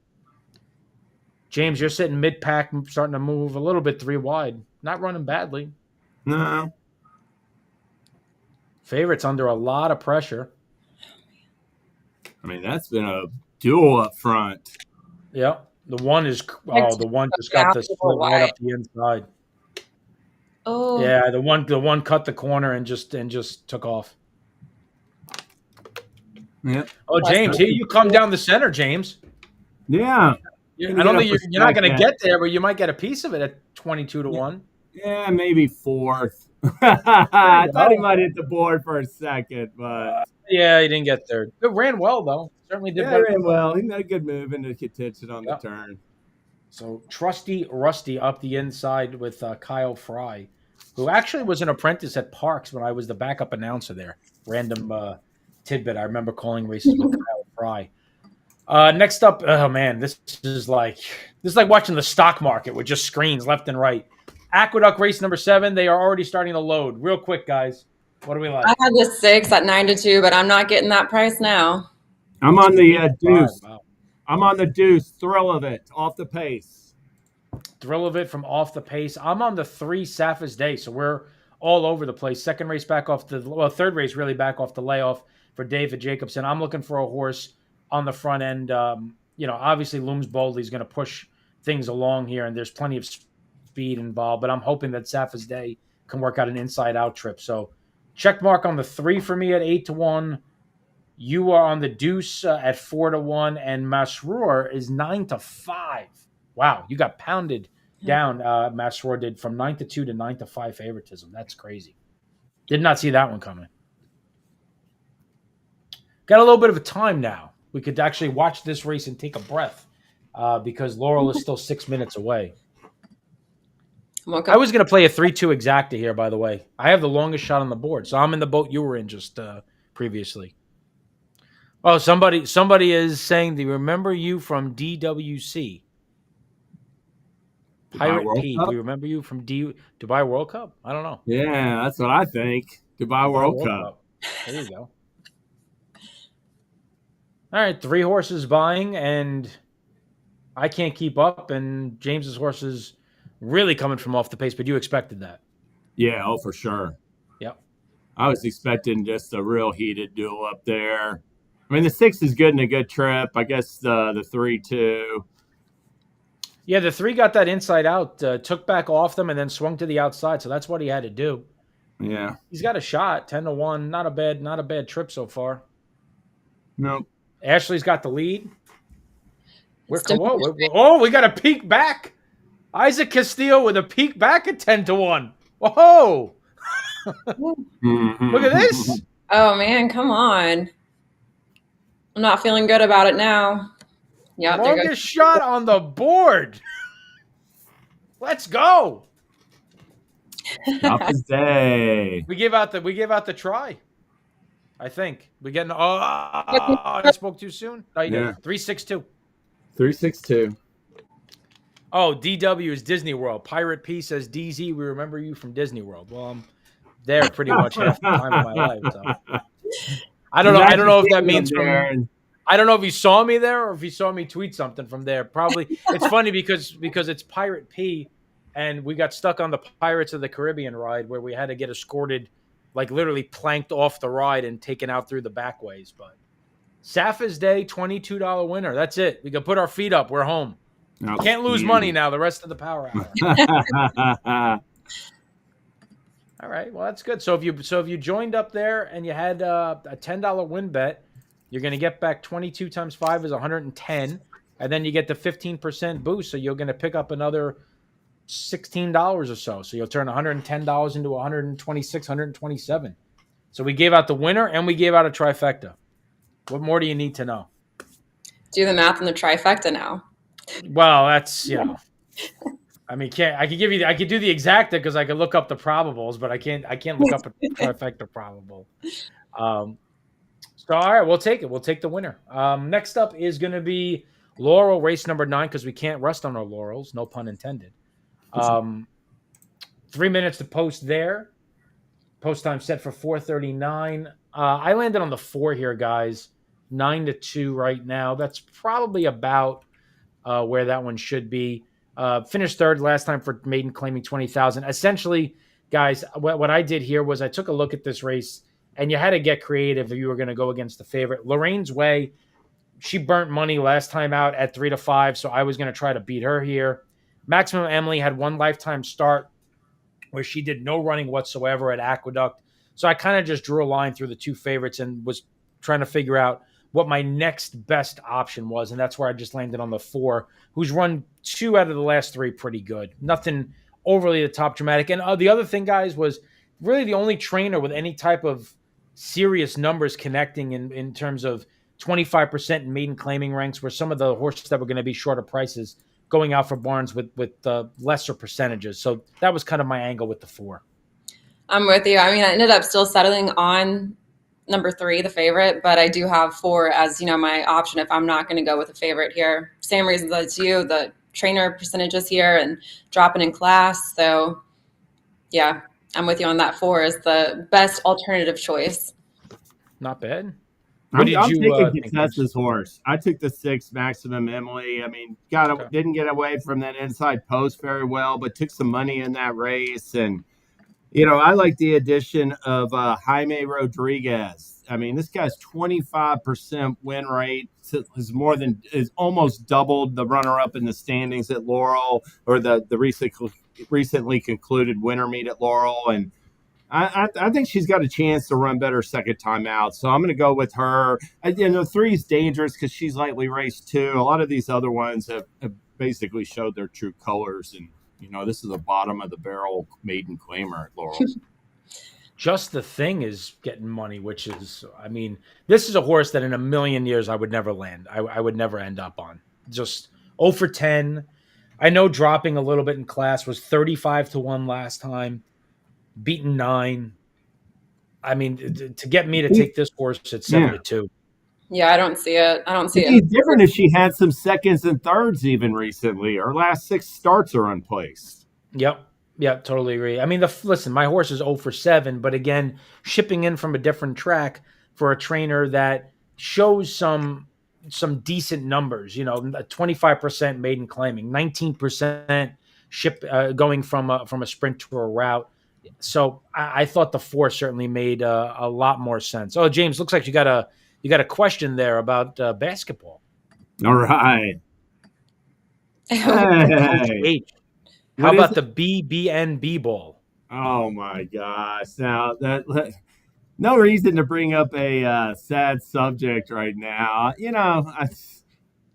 James, you're sitting mid-pack, starting to move a little bit 3 wide. Not running badly. No. Favorites under a lot of pressure. I mean, that's been a duel up front. Yep. The one just got the split right up the inside. Oh. Yeah, the one cut the corner and just took off. Yep. Oh, James, here you come down the center, James. Yeah. I don't think you're not going to get there, but you might get a piece of it at 22-1. Yeah, maybe fourth. I thought he might hit the board for a second, but yeah, he didn't get there. It ran well though. Certainly did. Yeah, he ran well. He made a good move into contention on the turn. So Trusty Rusty up the inside with Kyle Fry, who actually was an apprentice at Parks when I was the backup announcer there. Random tidbit. I remember calling races with Kyle Fry. Next up, oh man, this is like watching the stock market with just screens left and right. Aqueduct race number 7. They are already starting to load. Real quick, guys. What do we like? I had the 6 at 9-2, but I'm not getting that price now. I'm on the deuce. Wow. I'm on the deuce. Thrill of it. Off the pace. Thrill of it from off the pace. I'm on the 3 Sapphic Day, so we're all over the place. Second race back off third race really back off the layoff for David Jacobson. I'm looking for a horse on the front end. Obviously Looms Boldly is going to push things along here, and there's plenty of speed involved, but I'm hoping that Sapphic Day can work out an inside-out trip. So check mark on the 3 for me at 8-1. You are on the deuce at 4-1, and Masroor is 9-5. Wow, you got pounded down. Masroor did from 9-2 to 9-5 favoritism. That's crazy. Did not see that one coming. Got a little bit of a time now. We could actually watch this race and take a breath because Laurel is still 6 minutes away. I was going to play a 3-2 exacta here, by the way. I have the longest shot on the board, so I'm in the boat you were in just previously. Oh, somebody is saying they remember you from DWC. Pirate P. We remember you from Dubai World Cup? I don't know. Yeah, that's what I think. Dubai World Cup. There you go. All right, 3 horses buying, and I can't keep up, and James's horse is really coming from off the pace, but you expected that. Yeah, oh, for sure. Yep. I was expecting just a real heated duel up there. I mean, the 6 is good in a good trip. I guess the 3 too. Yeah, the 3 got that inside out, took back off them, and then swung to the outside, so that's what he had to do. Yeah. He's got a shot, 10-1. Not a bad trip so far. Nope. Ashley's got the lead. We got a peek back. Isaac Castillo with a peek back at 10-1. Whoa! Look at this. Oh man, come on! I'm not feeling good about it now. Yeah, longest shot on the board. Let's go. Sapphic Day. We gave out the try. I think we getting. I spoke too soon. No, you didn't. 3-6-2. 3-6-2. Oh, DW is Disney World. Pirate P says DZ. We remember you from Disney World. Well, I'm there pretty much half the time of my life. So I don't know. I don't United know if that Kingdom means there. from. I don't know if he saw me there or if he saw me tweet something from there. Probably. It's funny because it's Pirate P, and we got stuck on the Pirates of the Caribbean ride where we had to get escorted, like literally planked off the ride and taken out through the back ways. But Safa's Day, $22 winner. That's it. We can put our feet up. We're home. Can't lose money now the rest of the power hour. All right. Well, that's good. So if you joined up there and you had a $10 win bet, you're going to get back 22 times 5 is 110, and then you get the 15% boost. So you're going to pick up another $16 or so. So you'll turn $110 into 126, 127. So we gave out the winner and we gave out a trifecta. What more do you need to know? Do the math on the trifecta now. Well, that's, I mean, I could do the exacta because I could look up the probables, but I can't look up a trifecta probable. So all right, we'll take it. We'll take the winner. Next up is going to be Laurel race number 9 because we can't rest on our laurels, no pun intended. 3 minutes to post there. Post time set for 4:39. I landed on the 4 here, guys. 9-2 right now. That's probably about where that one should be. Finished third last time for maiden claiming 20,000. Essentially, guys, what I did here was I took a look at this race, and you had to get creative if you were going to go against the favorite. Lorraine's Way, she burnt money last time out at 3-5, so I was going to try to beat her here. Maximum Emily had one lifetime start where she did no running whatsoever at Aqueduct. So I kind of just drew a line through the 2 favorites and was trying to figure out what my next best option was. And that's where I just landed on the 4, who's run 2 out of the last 3 pretty good. Nothing overly the top dramatic. And the other thing, guys, was really the only trainer with any type of serious numbers connecting in terms of 25% in maiden claiming ranks were some of the horses that were going to be shorter prices going out for barns with lesser percentages. So that was kind of my angle with the 4. I'm with you. I mean, I ended up still settling on number 3, the favorite, but I do have 4 as, my option if I'm not going to go with a favorite here. Same reasons as you, the trainer percentages here and dropping in class. So yeah, I'm with you on that. 4 is the best alternative choice. Not bad. I'm taking Contessa's horse. I took the 6 Maximum Emily. I mean, didn't get away from that inside post very well, but took some money in that race. And, I like the addition of Jaime Rodriguez. I mean, this guy's 25% win rate is almost doubled the runner-up in the standings at Laurel, or the recently concluded winter meet at Laurel. And I think she's got a chance to run better second time out. So I'm going to go with her. 3 is dangerous because she's lightly raced too. A lot of these other ones have basically showed their true colors. And, this is a bottom of the barrel maiden claimer at Laurel. Just the Thing is getting money, which is, I mean, this is a horse that in a million years I would never land. I would never end up on. Just 0 for 10. I know dropping a little bit in class was 35-1 last time. Beaten 9. I mean, to get me to take this horse at 7-2. Yeah, I don't see it. It's different if she had some seconds and thirds even recently. Her last 6 starts are unplaced. Yep, totally agree. I mean, listen, my horse is 0 for 7, but again, shipping in from a different track for a trainer that shows some decent numbers. 25% maiden claiming, 19% going from a sprint to a route. So I thought the 4 certainly made a lot more sense. Oh, James, looks like you got a question there about basketball. All right. Hey. How about the BBNB Bowl? Oh my gosh! Now no reason to bring up a sad subject right now.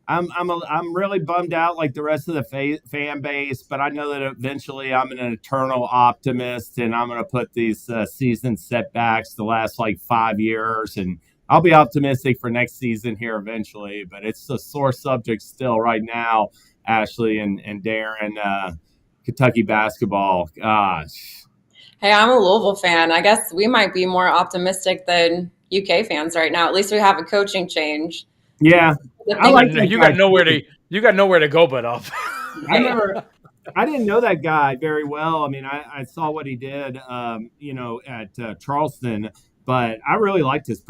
I'm really bummed out like the rest of the fan base, but I know that eventually I'm an eternal optimist, and I'm going to put these season setbacks the last 5 years, and I'll be optimistic for next season here eventually. But it's a sore subject still right now, Ashley and Darin, Kentucky basketball. Gosh. Hey, I'm a Louisville fan. I guess we might be more optimistic than UK fans right now. At least we have a coaching change. Yeah. You got nowhere to go but up. I remember I didn't know that guy very well. I mean, I saw what he did, at Charleston, but I really liked his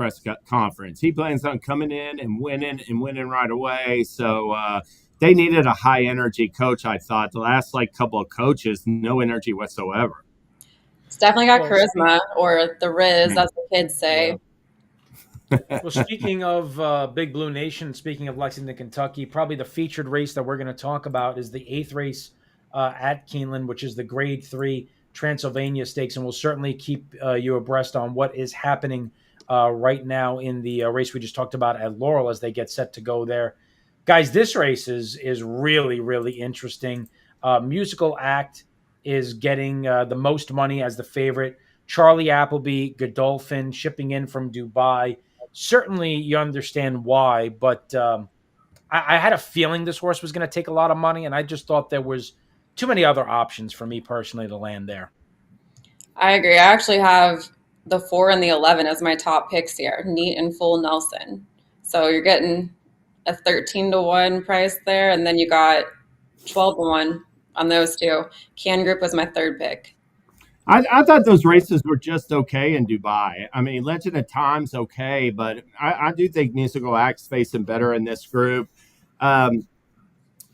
conference. He plans on coming in and winning right away. So they needed a high energy coach. I thought the last couple of coaches, no energy whatsoever. It's definitely got Well, charisma, or the Riz, Hmm. as the kids say. yeah. Well, speaking of Big Blue Nation, speaking of Lexington, Kentucky, probably the featured race that we're going to talk about is the 8th race at Keeneland, which is the Grade 3 Transylvania Stakes. And we'll certainly keep you abreast on what is happening right now in the race we just talked about at Laurel as they get set to go there. Guys, this race is really, really interesting. Musical Act is getting the most money as the favorite. Charlie Appleby, Godolphin shipping in from Dubai. Certainly, you understand why, but I had a feeling this horse was going to take a lot of money, and I just thought there was too many other options for me personally to land there. I agree. I actually have the 4 and the 11 as my top picks here, Neat and Full Nelson. So you're getting a 13-1 price there, and then you got 12-1 on those two. Can Group was my third pick. I thought those races were just okay in Dubai. I mean, Legend of Time's okay, but I do think Musical Act's facing better in this group. Um,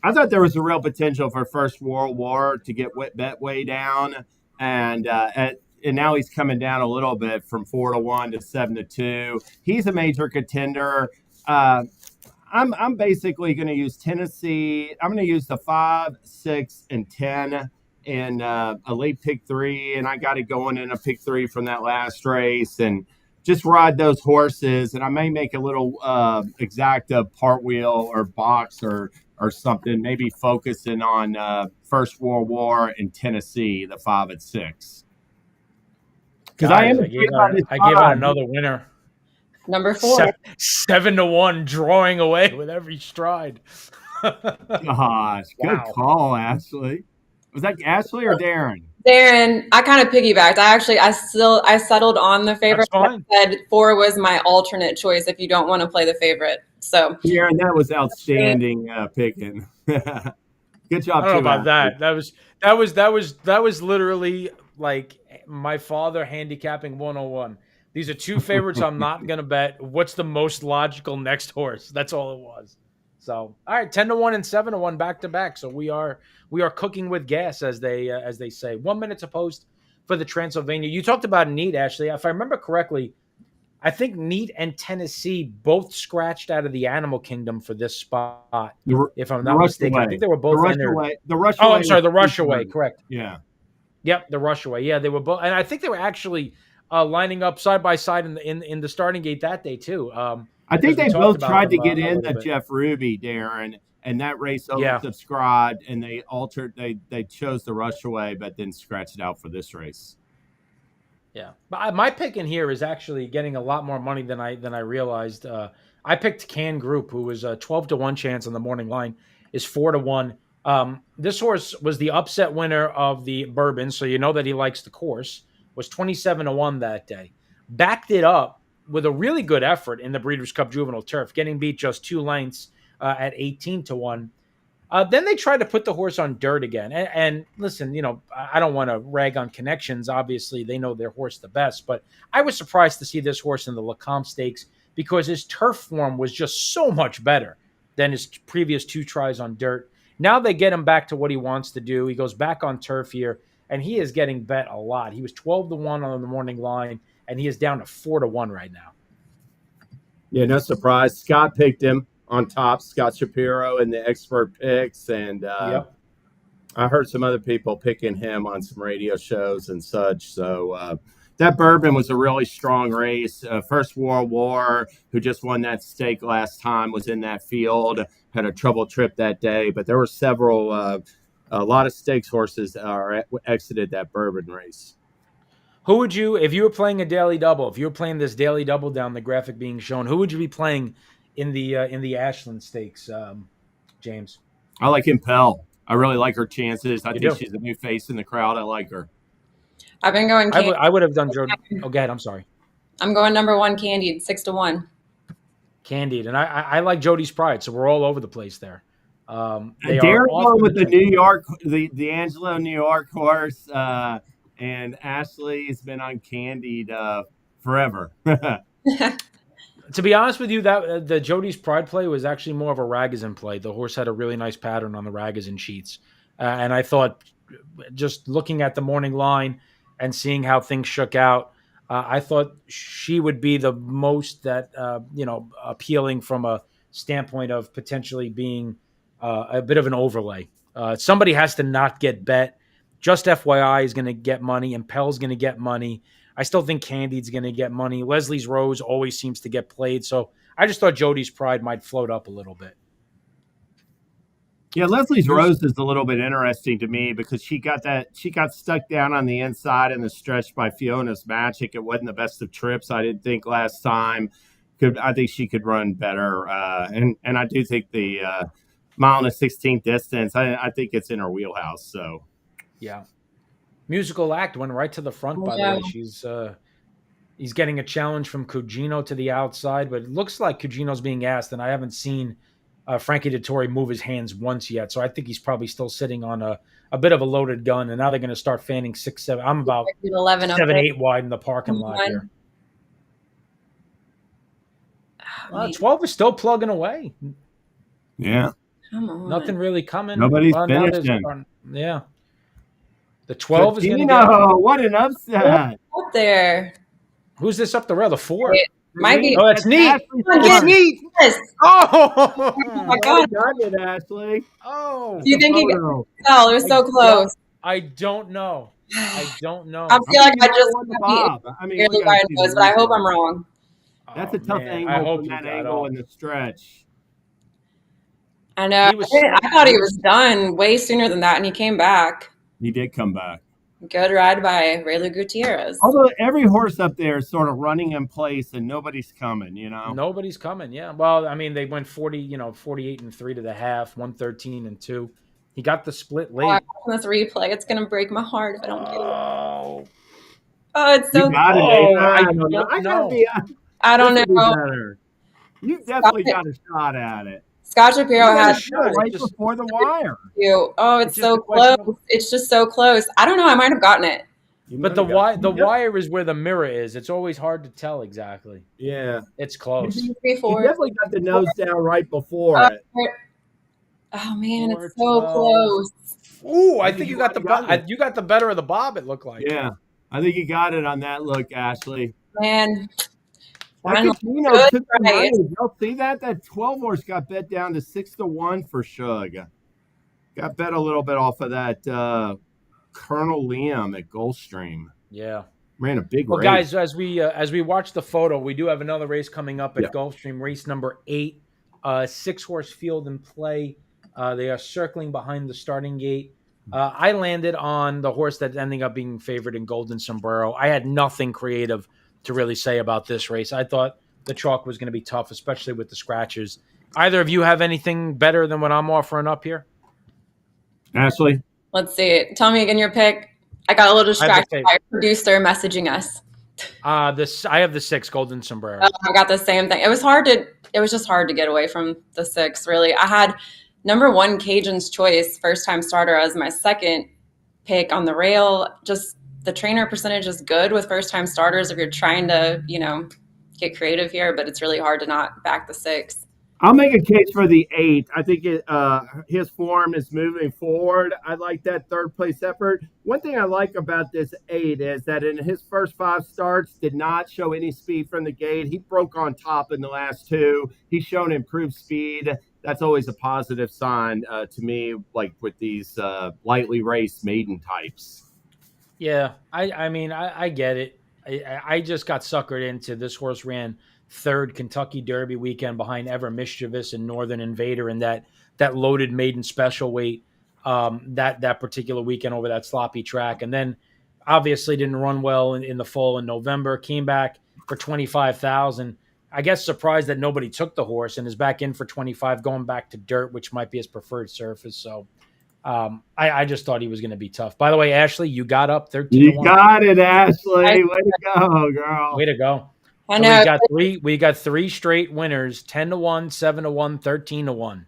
I thought there was a real potential for First World War to get bet way down, and now he's coming down a little bit from 4-1 to 7-2. He's a major contender. I'm basically going to use Tennessee. I'm going to use the 5, 6, and 10 in a late pick 3, and I got it going in a pick 3 from that last race, and just ride those horses. And I may make a little exacta part wheel or box or something, maybe focusing on First World War in Tennessee, the 5 and 6. Because I am I gave out another winner. Number 4. 7-1, drawing away with every stride. Gosh, good call, Ashley. Was that Ashley or Darin? Darin, I kind of piggybacked. I settled on the favorite. I said 4 was my alternate choice if you don't want to play the favorite. So Darin, that was outstanding picking. Good job. I don't know about that. That was literally like my father handicapping 101. These are 2 favorites I'm not going to bet. What's the most logical next horse? That's all it was. So, all right, 10-1 and 7-1 back to back. So we are cooking with gas, as they say. 1 minute to post for the Transylvania. You talked about Neat, Ashley. If I remember correctly, I think Neat and Tennessee both scratched out of the Animal Kingdom for this spot. If I'm not mistaken, I think they were both entered. The Rush Away. Oh, I'm sorry, the Rush Away. Correct. Yeah. Yep, the Rush Away. Yeah, they were both, and I think they were actually lining up side by side in the starting gate that day too. I think they both tried to get in the Jeff Ruby, Darin, and that race oversubscribed, and they altered. They chose the Rush Away, but then scratched it out for this race. Yeah, but my pick in here is actually getting a lot more money than I realized. I picked Can Group, who was a 12-1 chance on the morning line, is 4-1. This horse was the upset winner of the Bourbon, so you know that he likes the course. Was 27-1 that day. Backed it up with a really good effort in the Breeders' Cup Juvenile Turf, getting beat just 2 lengths at 18-1. Then they tried to put the horse on dirt again. And listen, I don't want to rag on Connections. Obviously, they know their horse the best. But I was surprised to see this horse in the Lecomte Stakes because his turf form was just so much better than his previous 2 tries on dirt. Now they get him back to what he wants to do. He goes back on turf here, and he is getting bet a lot. He was 12-1 on the morning line, and he is down to 4-1 right now. Yeah, no surprise. Scott picked him on top, Scott Shapiro in the expert picks, and I heard some other people picking him on some radio shows and such. So that Bourbon was a really strong race. First World War, who just won that stake last time, was in that field, had a trouble trip that day, but there were several, a lot of stakes horses exited that Bourbon race. Who would you, if you were playing a daily double, if you were playing this daily double down the graphic being shown, who would you be playing in the Ashland Stakes, James? I like Impel. I really like her chances. I think she's a new face in the crowd. I like her. I've been going. I would have done Jordan. Oh, go ahead. I'm sorry. I'm going number 1, Candied, 6-1. Candied, and I like Jody's Pride, so we're all over the place there. They are Darin off going to with the the New York, the Angelo New York horse, and Ashley's been on Candied forever. To be honest with you, that the Jody's Pride play was actually more of a Ragozin play. The horse had a really nice pattern on the Ragozin sheets, and I thought, just looking at the morning line and seeing how things shook out, I thought she would be the most that appealing from a standpoint of potentially being a bit of an overlay. Somebody has to not get bet. Just FYI is going to get money, and Pell's going to get money. I still think Candied's going to get money. Leslie's Rose always seems to get played. So I just thought Jody's Pride might float up a little bit. Yeah, Leslie's Rose is a little bit interesting to me because she got stuck down on the inside in the stretch by Fiona's Magic. It wasn't the best of trips, I didn't think, last time. I think she could run better. And I do think the mile and a 16th distance, I think it's in her wheelhouse. So yeah. Musical Act went right to the front, by the way. He's getting a challenge from Cugino to the outside, but it looks like Cugino's being asked, and I haven't seen Frankie Dettori move his hands once yet. So I think he's probably still sitting on a bit of a loaded gun, and now they're going to start fanning 6, 7. I'm about 11 7, 8 wide in the parking lot here. 12 is still plugging away. yeah, Come on. Nothing really coming. Nobody's finishing. Yeah. The 12 is going to get. What an upset! Up there. Who's this up the rail? The 4. Might be. Oh, that's neat. It's neat. Yes. Oh my God. Got it, Ashley. Oh. Do you think he got it? It was so close. I don't know. I feel like I just won the Bob. I mean, barely by a nose, but I hope I'm wrong. That's a tough angle from that angle in the stretch. I know. I thought he was done way sooner than that, and he came back. He did come back. Good ride by Raylu Gutierrez. Although every horse up there is sort of running in place and nobody's coming, Nobody's coming, yeah. Well, I mean, they went 48 and 3 to the half, 113 and 2. He got the split late. On this replay, it's going to break my heart if I don't get it. Oh, it's so good. I don't know. You definitely got a shot at it. Scott Shapiro had right before the wire. Oh, it's so close. It's just so close. I don't know. I might have gotten it. But the wire is where the mirror is. It's always hard to tell exactly. Yeah. It's close. You definitely got the nose down right before it. Oh, man, it's so close. Ooh, I think you got the better of the bob, it looked like. Yeah. I think you got it on that look, Ashley. Man. Took the money. Y'all see that? That 12 horse got bet down to 6-1 for Shug. Got bet a little bit off of that Colonel Liam at Gulfstream. Yeah. Ran a big race. Guys, as we watch the photo, we do have another race coming up at Gulfstream, race number 8. 6-horse field in play. They are circling behind the starting gate. I landed on the horse that's ending up being favored in Golden Sombrero. I had nothing creative to really say about this race. I thought the chalk was going to be tough, especially with the scratches. Either of you have anything better than what I'm offering up here? Ashley? Let's see. Tell me again your pick. I got a little distracted by a producer messaging us. I have the 6 Golden Sombrero. I got the same thing. It was just hard to get away from the 6, really. I had number 1 Cajun's Choice, first time starter, as my second pick on the rail. Just the trainer percentage is good with first time starters if you're trying to, get creative here, but it's really hard to not back the 6. I'll make a case for the 8. I think his form is moving forward. I like that third place effort. One thing I like about this 8 is that in his first 5 starts, did not show any speed from the gate. He broke on top in the last 2. He's shown improved speed. That's always a positive sign to me, like with these lightly raced maiden types. Yeah, I mean, I get it. I just got suckered into this horse ran 3rd Kentucky Derby weekend behind Ever Mischievous and Northern Invader in that loaded maiden special weight that particular weekend over that sloppy track. And then obviously didn't run well in the fall in November, came back for 25,000. I guess surprised that nobody took the horse and is back in for 25, going back to dirt, which might be his preferred surface. So I just thought he was going to be tough. By the way, Ashley, you got up 13-1. You got it, Ashley. Way to go, girl. Way to go. I know. So we got 3 straight winners: 10-1, 7-1, 13-1.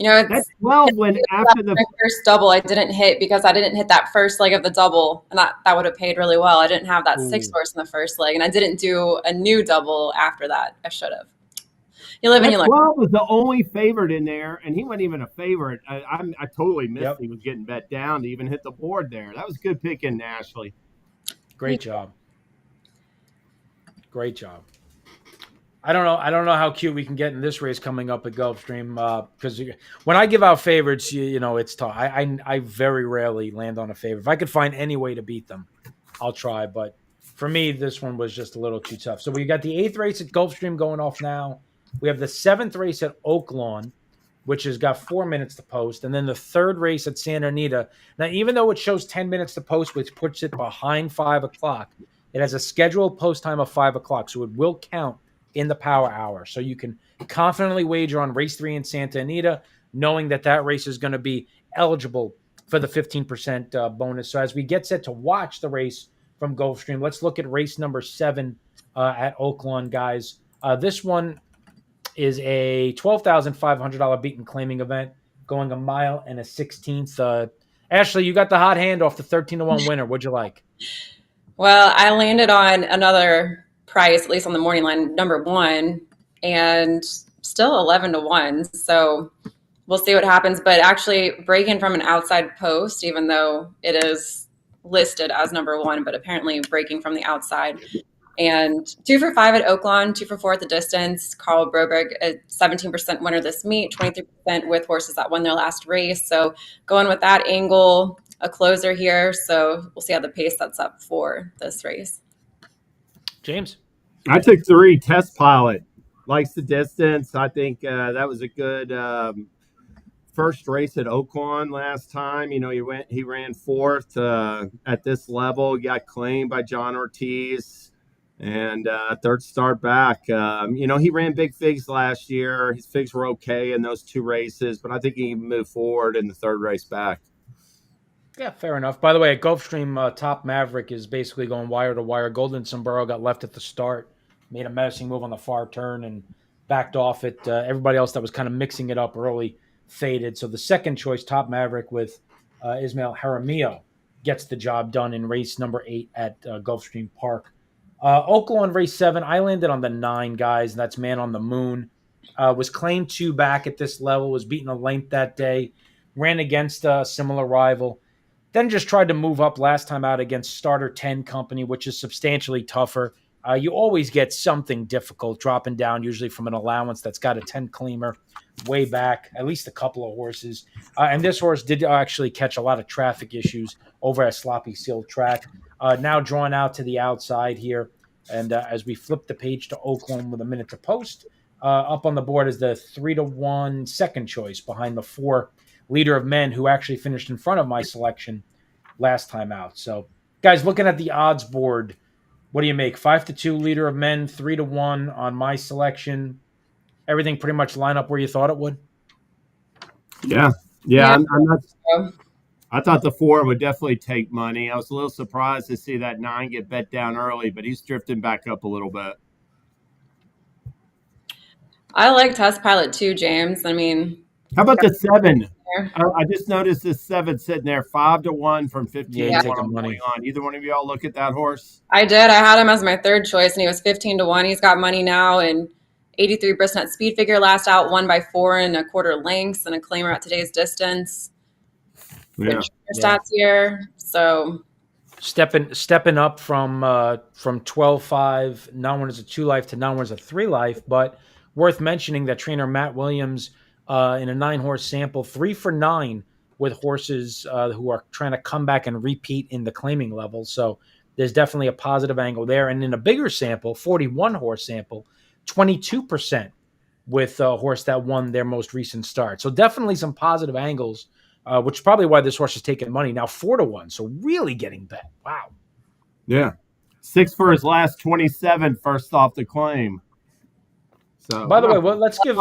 That's It's 12 when after the my first double I didn't hit because I didn't hit that first leg of the double, and that would have paid really well. I didn't have that six Ooh. horse in the first leg, and I didn't do a new double after that. I should have. You live and that you learn. 12 was the only favorite in there, and he wasn't even a favorite. I totally missed Yep. he was getting bet down to even hit the board there. That was good picking, Ashley. Great job. Great job. I don't know. I don't know how cute we can get in this race coming up at Gulfstream because when I give out favorites, you know it's tough. I very rarely land on a favorite. If I could find any way to beat them, I'll try. But for me, this one was just a little too tough. So we got the 8th race at Gulfstream going off now. We have the 7th race at Oaklawn, which has got 4 minutes to post, and then the 3rd race at Santa Anita. Now, even though it shows 10 minutes to post, which puts it behind 5 o'clock, it has a scheduled post time of 5 o'clock, so it will count in the power hour. So you can confidently wager on race 3 in Santa Anita, knowing that that race is going to be eligible for the 15% bonus. So as we get set to watch the race from Gulfstream, let's look at race number 7 at Oaklawn, guys. This one is a $12,500 beaten claiming event going a mile and a 16th. Ashley, you got the hot hand off the 13-1 winner. What'd you like? Well, I landed on another price, at least on the morning line, number 1, and still 11-1. So we'll see what happens. But actually breaking from an outside post, even though it is listed as number 1, but apparently breaking from the outside. And 2 for 5 at Oaklawn, 2 for 4 at the distance. Carl Broberg, a 17% winner this meet, 23% with horses that won their last race. So going with that angle, a closer here. So we'll see how the pace sets up for this race. James? I took 3. Test Pilot likes the distance. I think that was a good first race at Oaklawn last time. You know, he ran 4th at this level. He got claimed by John Ortiz, and 3rd start back. You know, he ran big figs last year. His figs were okay in those 2 races, but I think he moved forward in the 3rd race back. Yeah, fair enough. By the way, at Gulfstream, Top Maverick is basically going wire to wire. Golden Sombrero got left at the start, made a menacing move on the far turn, and backed off it. Everybody else that was kind of mixing it up early faded. So the second choice, Top Maverick with Ismael Jaramillo, gets the job done in race number 8 at Gulfstream Park. Oaklawn race 7, I landed on the 9, guys, and that's Man on the Moon. Was claimed 2 back at this level, was beaten a length that day, ran against a similar rival. Then just tried to move up last time out against Starter 10 Company, which is substantially tougher. You always get something difficult dropping down, usually from an allowance that's got a 10 claimer way back, at least a couple of horses. And this horse did actually catch a lot of traffic issues over a sloppy sealed track. Now drawn out to the outside here. And as we flip the page to Oaklawn with a minute to post, up on the board is the 3-1 second choice behind the 4 Leader of Men, who actually finished in front of my selection last time out. So, guys, looking at the odds board, what do you make? 5-2 Leader of Men, 3-1 on my selection. Everything pretty much line up where you thought it would? Yeah. I'm not. I thought the 4 would definitely take money. I was a little surprised to see that 9 get bet down early, but he's drifting back up a little bit. I like Test Pilot too, James. I mean, how about the 7? I just noticed this 7 sitting there, 5-1 from 15 Yeah, to 1 money on. Either one of y'all look at that horse? I did. I had him as my 3rd choice, and he was 15-1. He's got money now, and 83% speed figure last out, 1 by 4 1/4 lengths, and a claimer at today's distance. Yeah. Stats here. So stepping up from 12-5 non-winners of 2 life to non-winners of 3 life, but worth mentioning that trainer Matt Williams in a 9-horse sample, 3 for 9 with horses who are trying to come back and repeat in the claiming level. So there's definitely a positive angle there. And in a bigger sample, 41-horse sample, 22% with a horse that won their most recent start. So definitely some positive angles, which is probably why this horse is taking money. Now 4-1, so really getting bet. Wow. Yeah. 6 for his last 27 first off the claim. So, by the way, well, let's give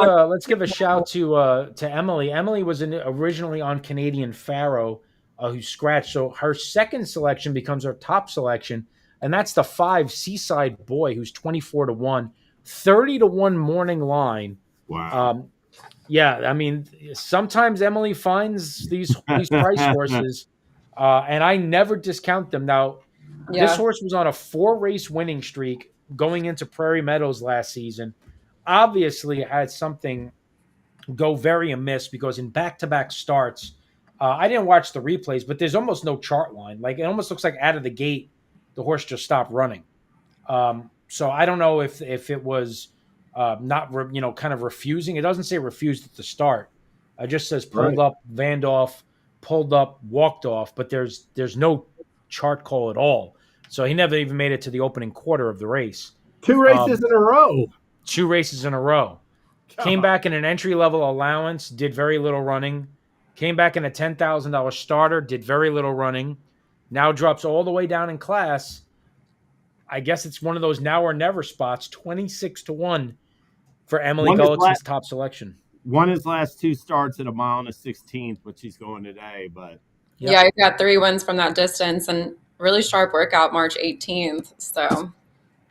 a shout to Emily. Emily was originally on Canadian Pharaoh, who scratched. So her second selection becomes her top selection, and that's the 5 Seaside Boy, who's 24-1, 30-1 morning line. Wow. Yeah, I mean, sometimes Emily finds these price horses, and I never discount them. Now, this Yeah. horse was on a 4-race winning streak going into Prairie Meadows last season. Obviously, had something go very amiss because in back-to-back starts, I didn't watch the replays, but there's almost no chart line. Like it almost looks like out of the gate, the horse just stopped running. So I don't know if it was not kind of refusing. It doesn't say refused at the start. It just says pulled Right. up, vanned off, pulled up, walked off. But there's no chart call at all. So he never even made it to the opening quarter of the race. 2 races Um, in a row. 2 races in a row. Came God. back in an entry level allowance, did very little running. Came back in a $10,000 starter, did very little running. Now drops all the way down in class. I guess it's one of those now or never spots, 26-1 for Emily Won his, la- Gullickson's top selection. won his last 2 starts at a mile and a 16th, which he's going today. But Yeah, Yep. he got 3 wins from that distance and really sharp workout March 18th. So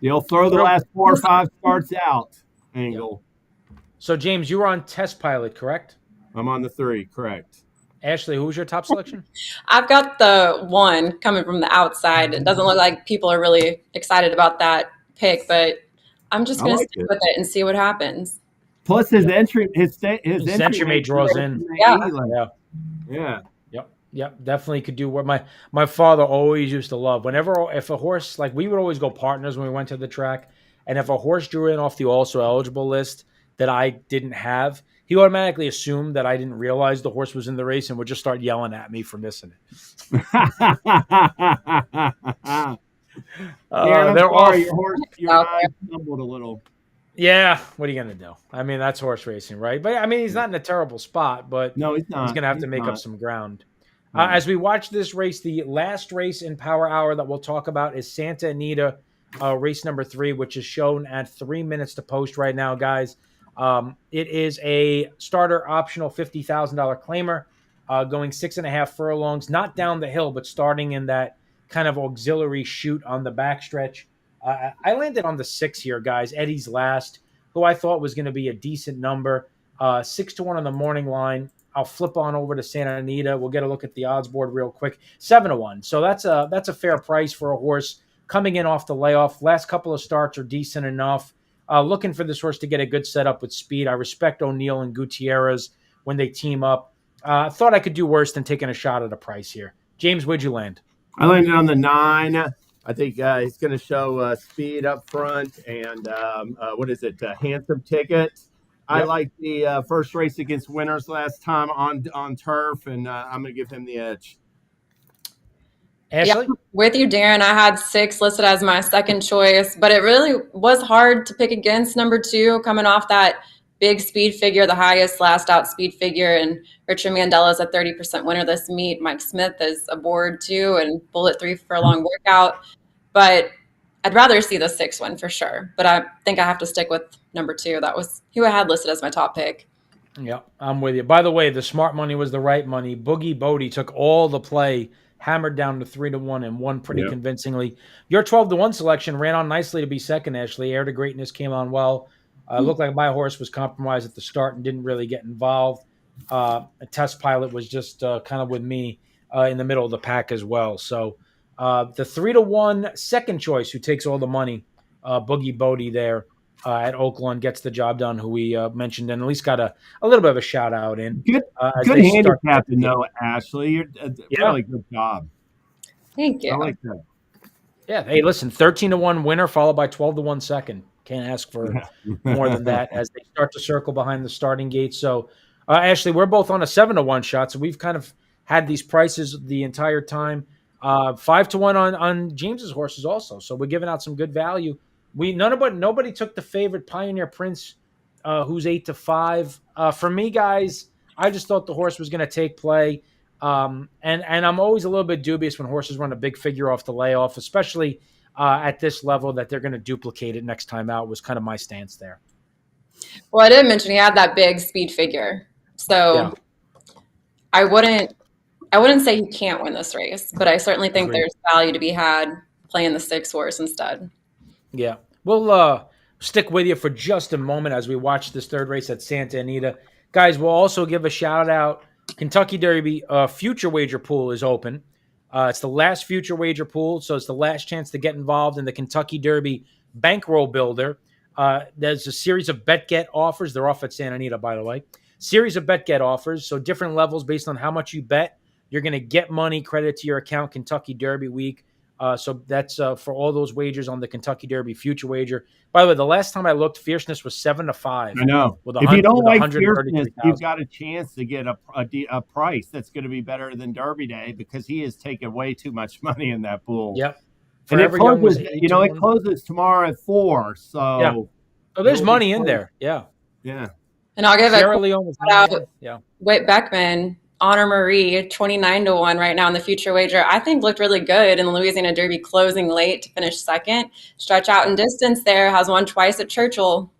he'll throw the last 4 or 5 starts out. Angle. So, James, you were on Test Pilot, correct? I'm on the 3, correct. Ashley, who was your top selection? I've got the 1 coming from the outside. It doesn't look like people are really excited about that pick, but I'm just I going to like stick it. with it and see what happens. Plus his entry, his Century Maid draws in. Yeah. Yeah. Yep. Definitely could do what my father always used to love. If a horse, like we would always go partners when we went to the track, and if a horse drew in off the also eligible list that I didn't have, he automatically assumed that I didn't realize the horse was in the race and would just start yelling at me for missing it. Darin, They're off. your eye stumbled a little. Yeah, what are you going to do? I mean, that's horse racing, right? But I mean, he's not in a terrible spot, but No, he's not. he's going to have to make up some ground. As we watch this race, the last race in Power Hour that we'll talk about is Santa Anita, race number 3, which is shown at 3 minutes to post right now, guys. It is a starter optional $50,000 claimer, going 6.5 furlongs, not down the hill, but starting in that kind of auxiliary chute on the backstretch. I landed on the 6 here, guys. Eddie's last, who I thought was going to be a decent number. 6-1 on the morning line. I'll flip on over to Santa Anita. We'll get a look at the odds board real quick. 7-1. So that's a fair price for a horse coming in off the layoff. Last couple of starts are decent enough. Looking for this horse to get a good setup with speed. I respect O'Neill and Gutierrez when they team up. Thought I could do worse than taking a shot at a price here. James, where'd you land? I landed on the 9. I think he's going to show speed up front and what is it? Handsome ticket. I like the first race against winners last time on turf, and I'm going to give him the edge. Ashley? Yeah, with you, Darin. I had 6 listed as my second choice, but it really was hard to pick against number 2, coming off that big speed figure, the highest last out speed figure. And Richard Mandela's a 30% winner this meet. Mike Smith is aboard too, and Bullet 3 furlong workout. But I'd rather see the 6 win for sure. But I think I have to stick with number 2. That was who I had listed as my top pick. Yeah, I'm with you. By the way, the smart money was the right money. Boogie Bodie took all the play, hammered down to 3-1, and won pretty convincingly. Your 12-1 selection ran on nicely to be second, Ashley. Heir to Greatness came on well. Looked like my horse was compromised at the start and didn't really get involved. A Test Pilot was just kind of with me in the middle of the pack as well. So the 3-1 second choice, who takes all the money, Boogie Bodie there at Oakland, gets the job done, who we mentioned and at least got a little bit of a shout out in. Good handicapping, though, Ashley. You're really good job. Thank you. I like that. Yeah. Hey, listen, 13-1 winner followed by 12-1 second. Can't ask for more than that as they start to circle behind the starting gate. So, Ashley, we're both on a 7-1 shot. So we've kind of had these prices the entire time. 5-1 on James's horses also. So we're giving out some good value. Nobody took the favorite Pioneer Prince, who's 8-5. For me, guys, I just thought the horse was going to take play. And I'm always a little bit dubious when horses run a big figure off the layoff, especially at this level, that they're going to duplicate it next time out, was kind of my stance there. Well, I did mention he had that big speed figure. So I wouldn't say he can't win this race, but I certainly think there's value to be had playing the 6 horse instead. Yeah. We'll stick with you for just a moment as we watch this third race at Santa Anita. Guys, we'll also give a shout out. Kentucky Derby future wager pool is open. It's the last future wager pool, so it's the last chance to get involved in the Kentucky Derby bankroll builder. There's a series of bet get offers. They're off at Santa Anita, by the way. Series of bet get offers, so different levels based on how much you bet. You're going to get money credited to your account Kentucky Derby week. So that's for all those wagers on the Kentucky Derby future wager. By the way, the last time I looked, fierceness was 7-5. I know. With If you don't with like fierceness, 133,000. you've got a chance to get a price that's going to be better than Derby Day because he has taken way too much money in that pool. Yep. And it closes, it closes tomorrow at 4. So, yeah. Oh, there's money in there. Yeah. Yeah. And I'll give Sierra a Leone was shout out. yeah. Whit Beckman, Honor Marie, 29-1 right now in the future wager. I think looked really good in the Louisiana Derby, closing late to finish second. Stretch out in distance there, has won twice at Churchill.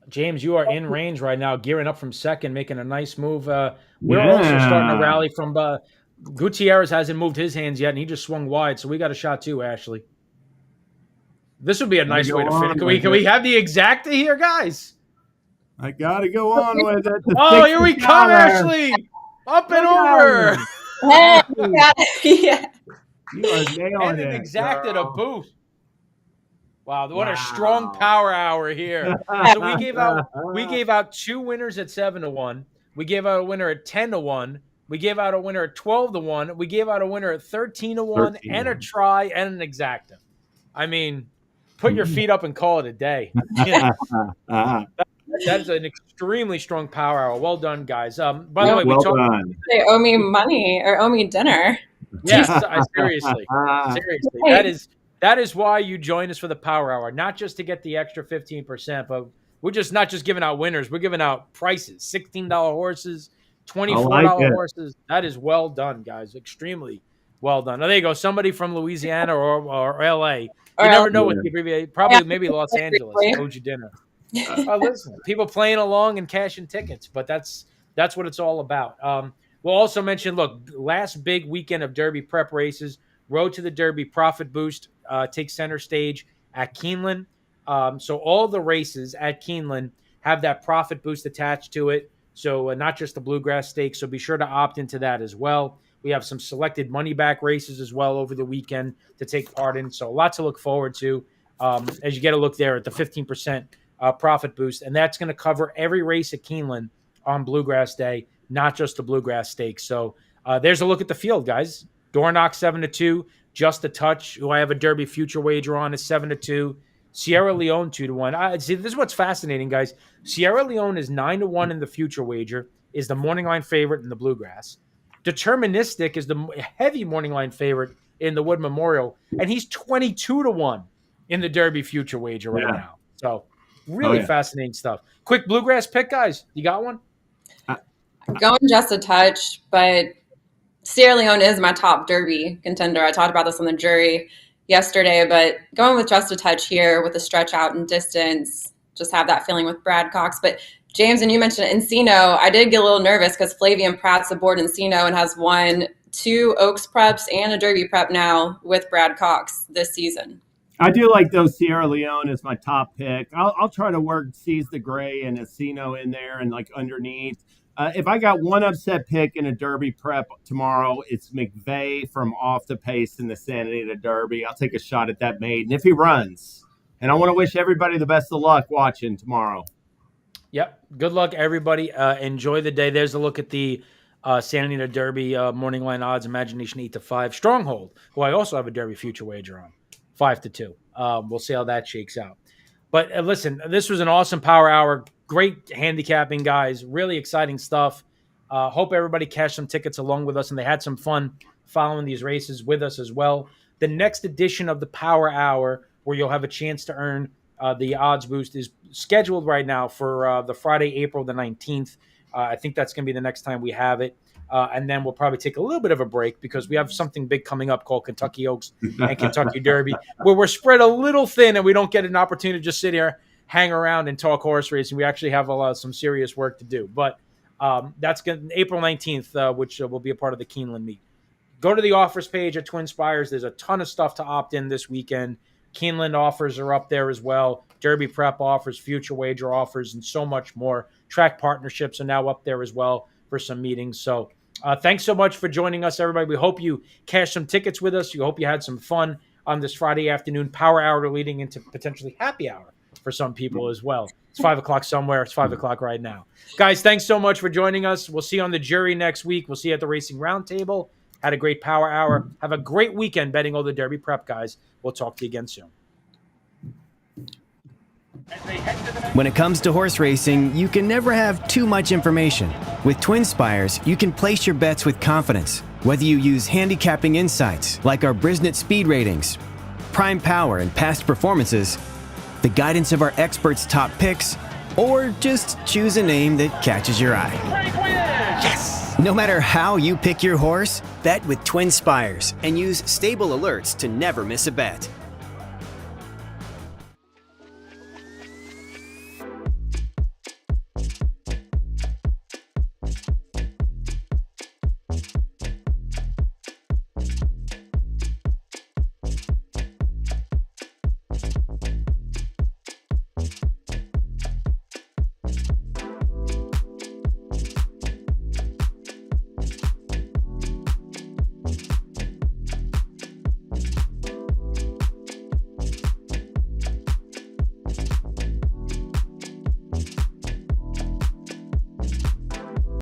James, you are in range right now, gearing up from second, making a nice move. We're also starting to rally from Gutierrez hasn't moved his hands yet, and he just swung wide, so we got a shot too, Ashley. This would be a nice way to finish. Can we have the exacta here, guys? I got to go on with it. Oh, here we come, Ashley. Up and over. Hey, yeah. You are nailing And an it, exacta to boot. Wow, what a strong Wow. power hour here. So we gave out 2 winners at 7-1. We gave out a winner at 10-1. We gave out a winner at 12-1. We gave out a winner at 13-1 and a try and an exacta. I mean, put your feet up and call it a day. That's an extremely strong power hour. Well done, guys. By the way, They owe me money or owe me dinner. Yes, seriously. That is why you join us for the power hour, not just to get the extra 15%, but we're just not just giving out winners. We're giving out prices, $16 horses, $24 horses. That is well done, guys. Extremely well done. Now, there you go. Somebody from Louisiana or L.A. You never know what the abbreviation. Probably maybe Los Angeles owed you dinner. Listen, people playing along and cashing tickets, but that's what it's all about. We'll also mention, look, last big weekend of Derby prep races, Road to the Derby Profit Boost takes center stage at Keeneland. So all the races at Keeneland have that profit boost attached to it. So not just the Bluegrass Stakes. So be sure to opt into that as well. We have some selected money back races as well over the weekend to take part in. So a lot to look forward to as you get a look there at the 15% profit boost. And that's going to cover every race at Keeneland on Bluegrass Day, not just the Bluegrass Stakes. So there's a look at the field, guys. Dornock 7-2, Just a Touch, who I have a Derby future wager on, is 7-2. Sierra Leone 2-1. See, this is what's fascinating, guys. Sierra Leone is 9-1 in the future wager, is the morning line favorite in the Bluegrass. Deterministic is the heavy morning line favorite in the Wood Memorial, and he's 22-1 in the Derby future wager right now. So really fascinating stuff. Quick Bluegrass pick, guys. You got one? Going Just a Touch, but Sierra Leone is my top Derby contender. I talked about this on the jury yesterday, but going with Just a Touch here with a stretch out in distance, just have that feeling with Brad Cox. But James, and you mentioned Encino, I did get a little nervous because Flavian Pratt's aboard Encino and has won 2 Oaks preps and a Derby prep now with Brad Cox this season. I do like those Sierra Leone as my top pick. I'll try to work Seize the Gray and Encino in there and like underneath. If I got one upset pick in a Derby prep tomorrow, it's McVeigh from Off the Pace in the Santa Anita Derby. I'll take a shot at that maiden if he runs. And I want to wish everybody the best of luck watching tomorrow. Yep. Good luck, everybody. Enjoy the day. There's a look at the Santa Anita Derby morning line odds. Imagination 8-5. Stronghold, who I also have a Derby future wager on, 5-2. We'll see how that shakes out. But listen, this was an awesome power hour. Great handicapping, guys. Really exciting stuff. Hope everybody cashed some tickets along with us, and they had some fun following these races with us as well. The next edition of the Power Hour, where you'll have a chance to earn the odds boost, is scheduled right now for the Friday, April the 19th. I think that's going to be the next time we have it. And then we'll probably take a little bit of a break because we have something big coming up called Kentucky Oaks and Kentucky Derby, where we're spread a little thin and we don't get an opportunity to just sit here, hang around, and talk horse racing. We actually have some serious work to do. But that's going April 19th, which will be a part of the Keeneland meet. Go to the offers page at TwinSpires. There's a ton of stuff to opt in this weekend. Keeneland offers are up there as well. Derby prep offers, future wager offers, and so much more. track partnerships are now up there as well for some meetings. So thanks so much for joining us, everybody. We hope you cashed some tickets with us. We hope you had some fun on this Friday afternoon power hour leading into potentially happy hour for some people as well. It's 5 o'clock somewhere. It's 5 o'clock right now. Guys, thanks so much for joining us. We'll see you on the jury next week. We'll see you at the Racing Roundtable. Had a great power hour. Have a great weekend betting all the Derby prep, guys. We'll talk to you again soon. When it comes to horse racing, you can never have too much information. With TwinSpires, you can place your bets with confidence, whether you use handicapping insights like our Brisnet speed ratings, prime power and past performances, the guidance of our experts' top picks, or just choose a name that catches your eye. Yes! No matter how you pick your horse, bet with TwinSpires and use stable alerts to never miss a bet.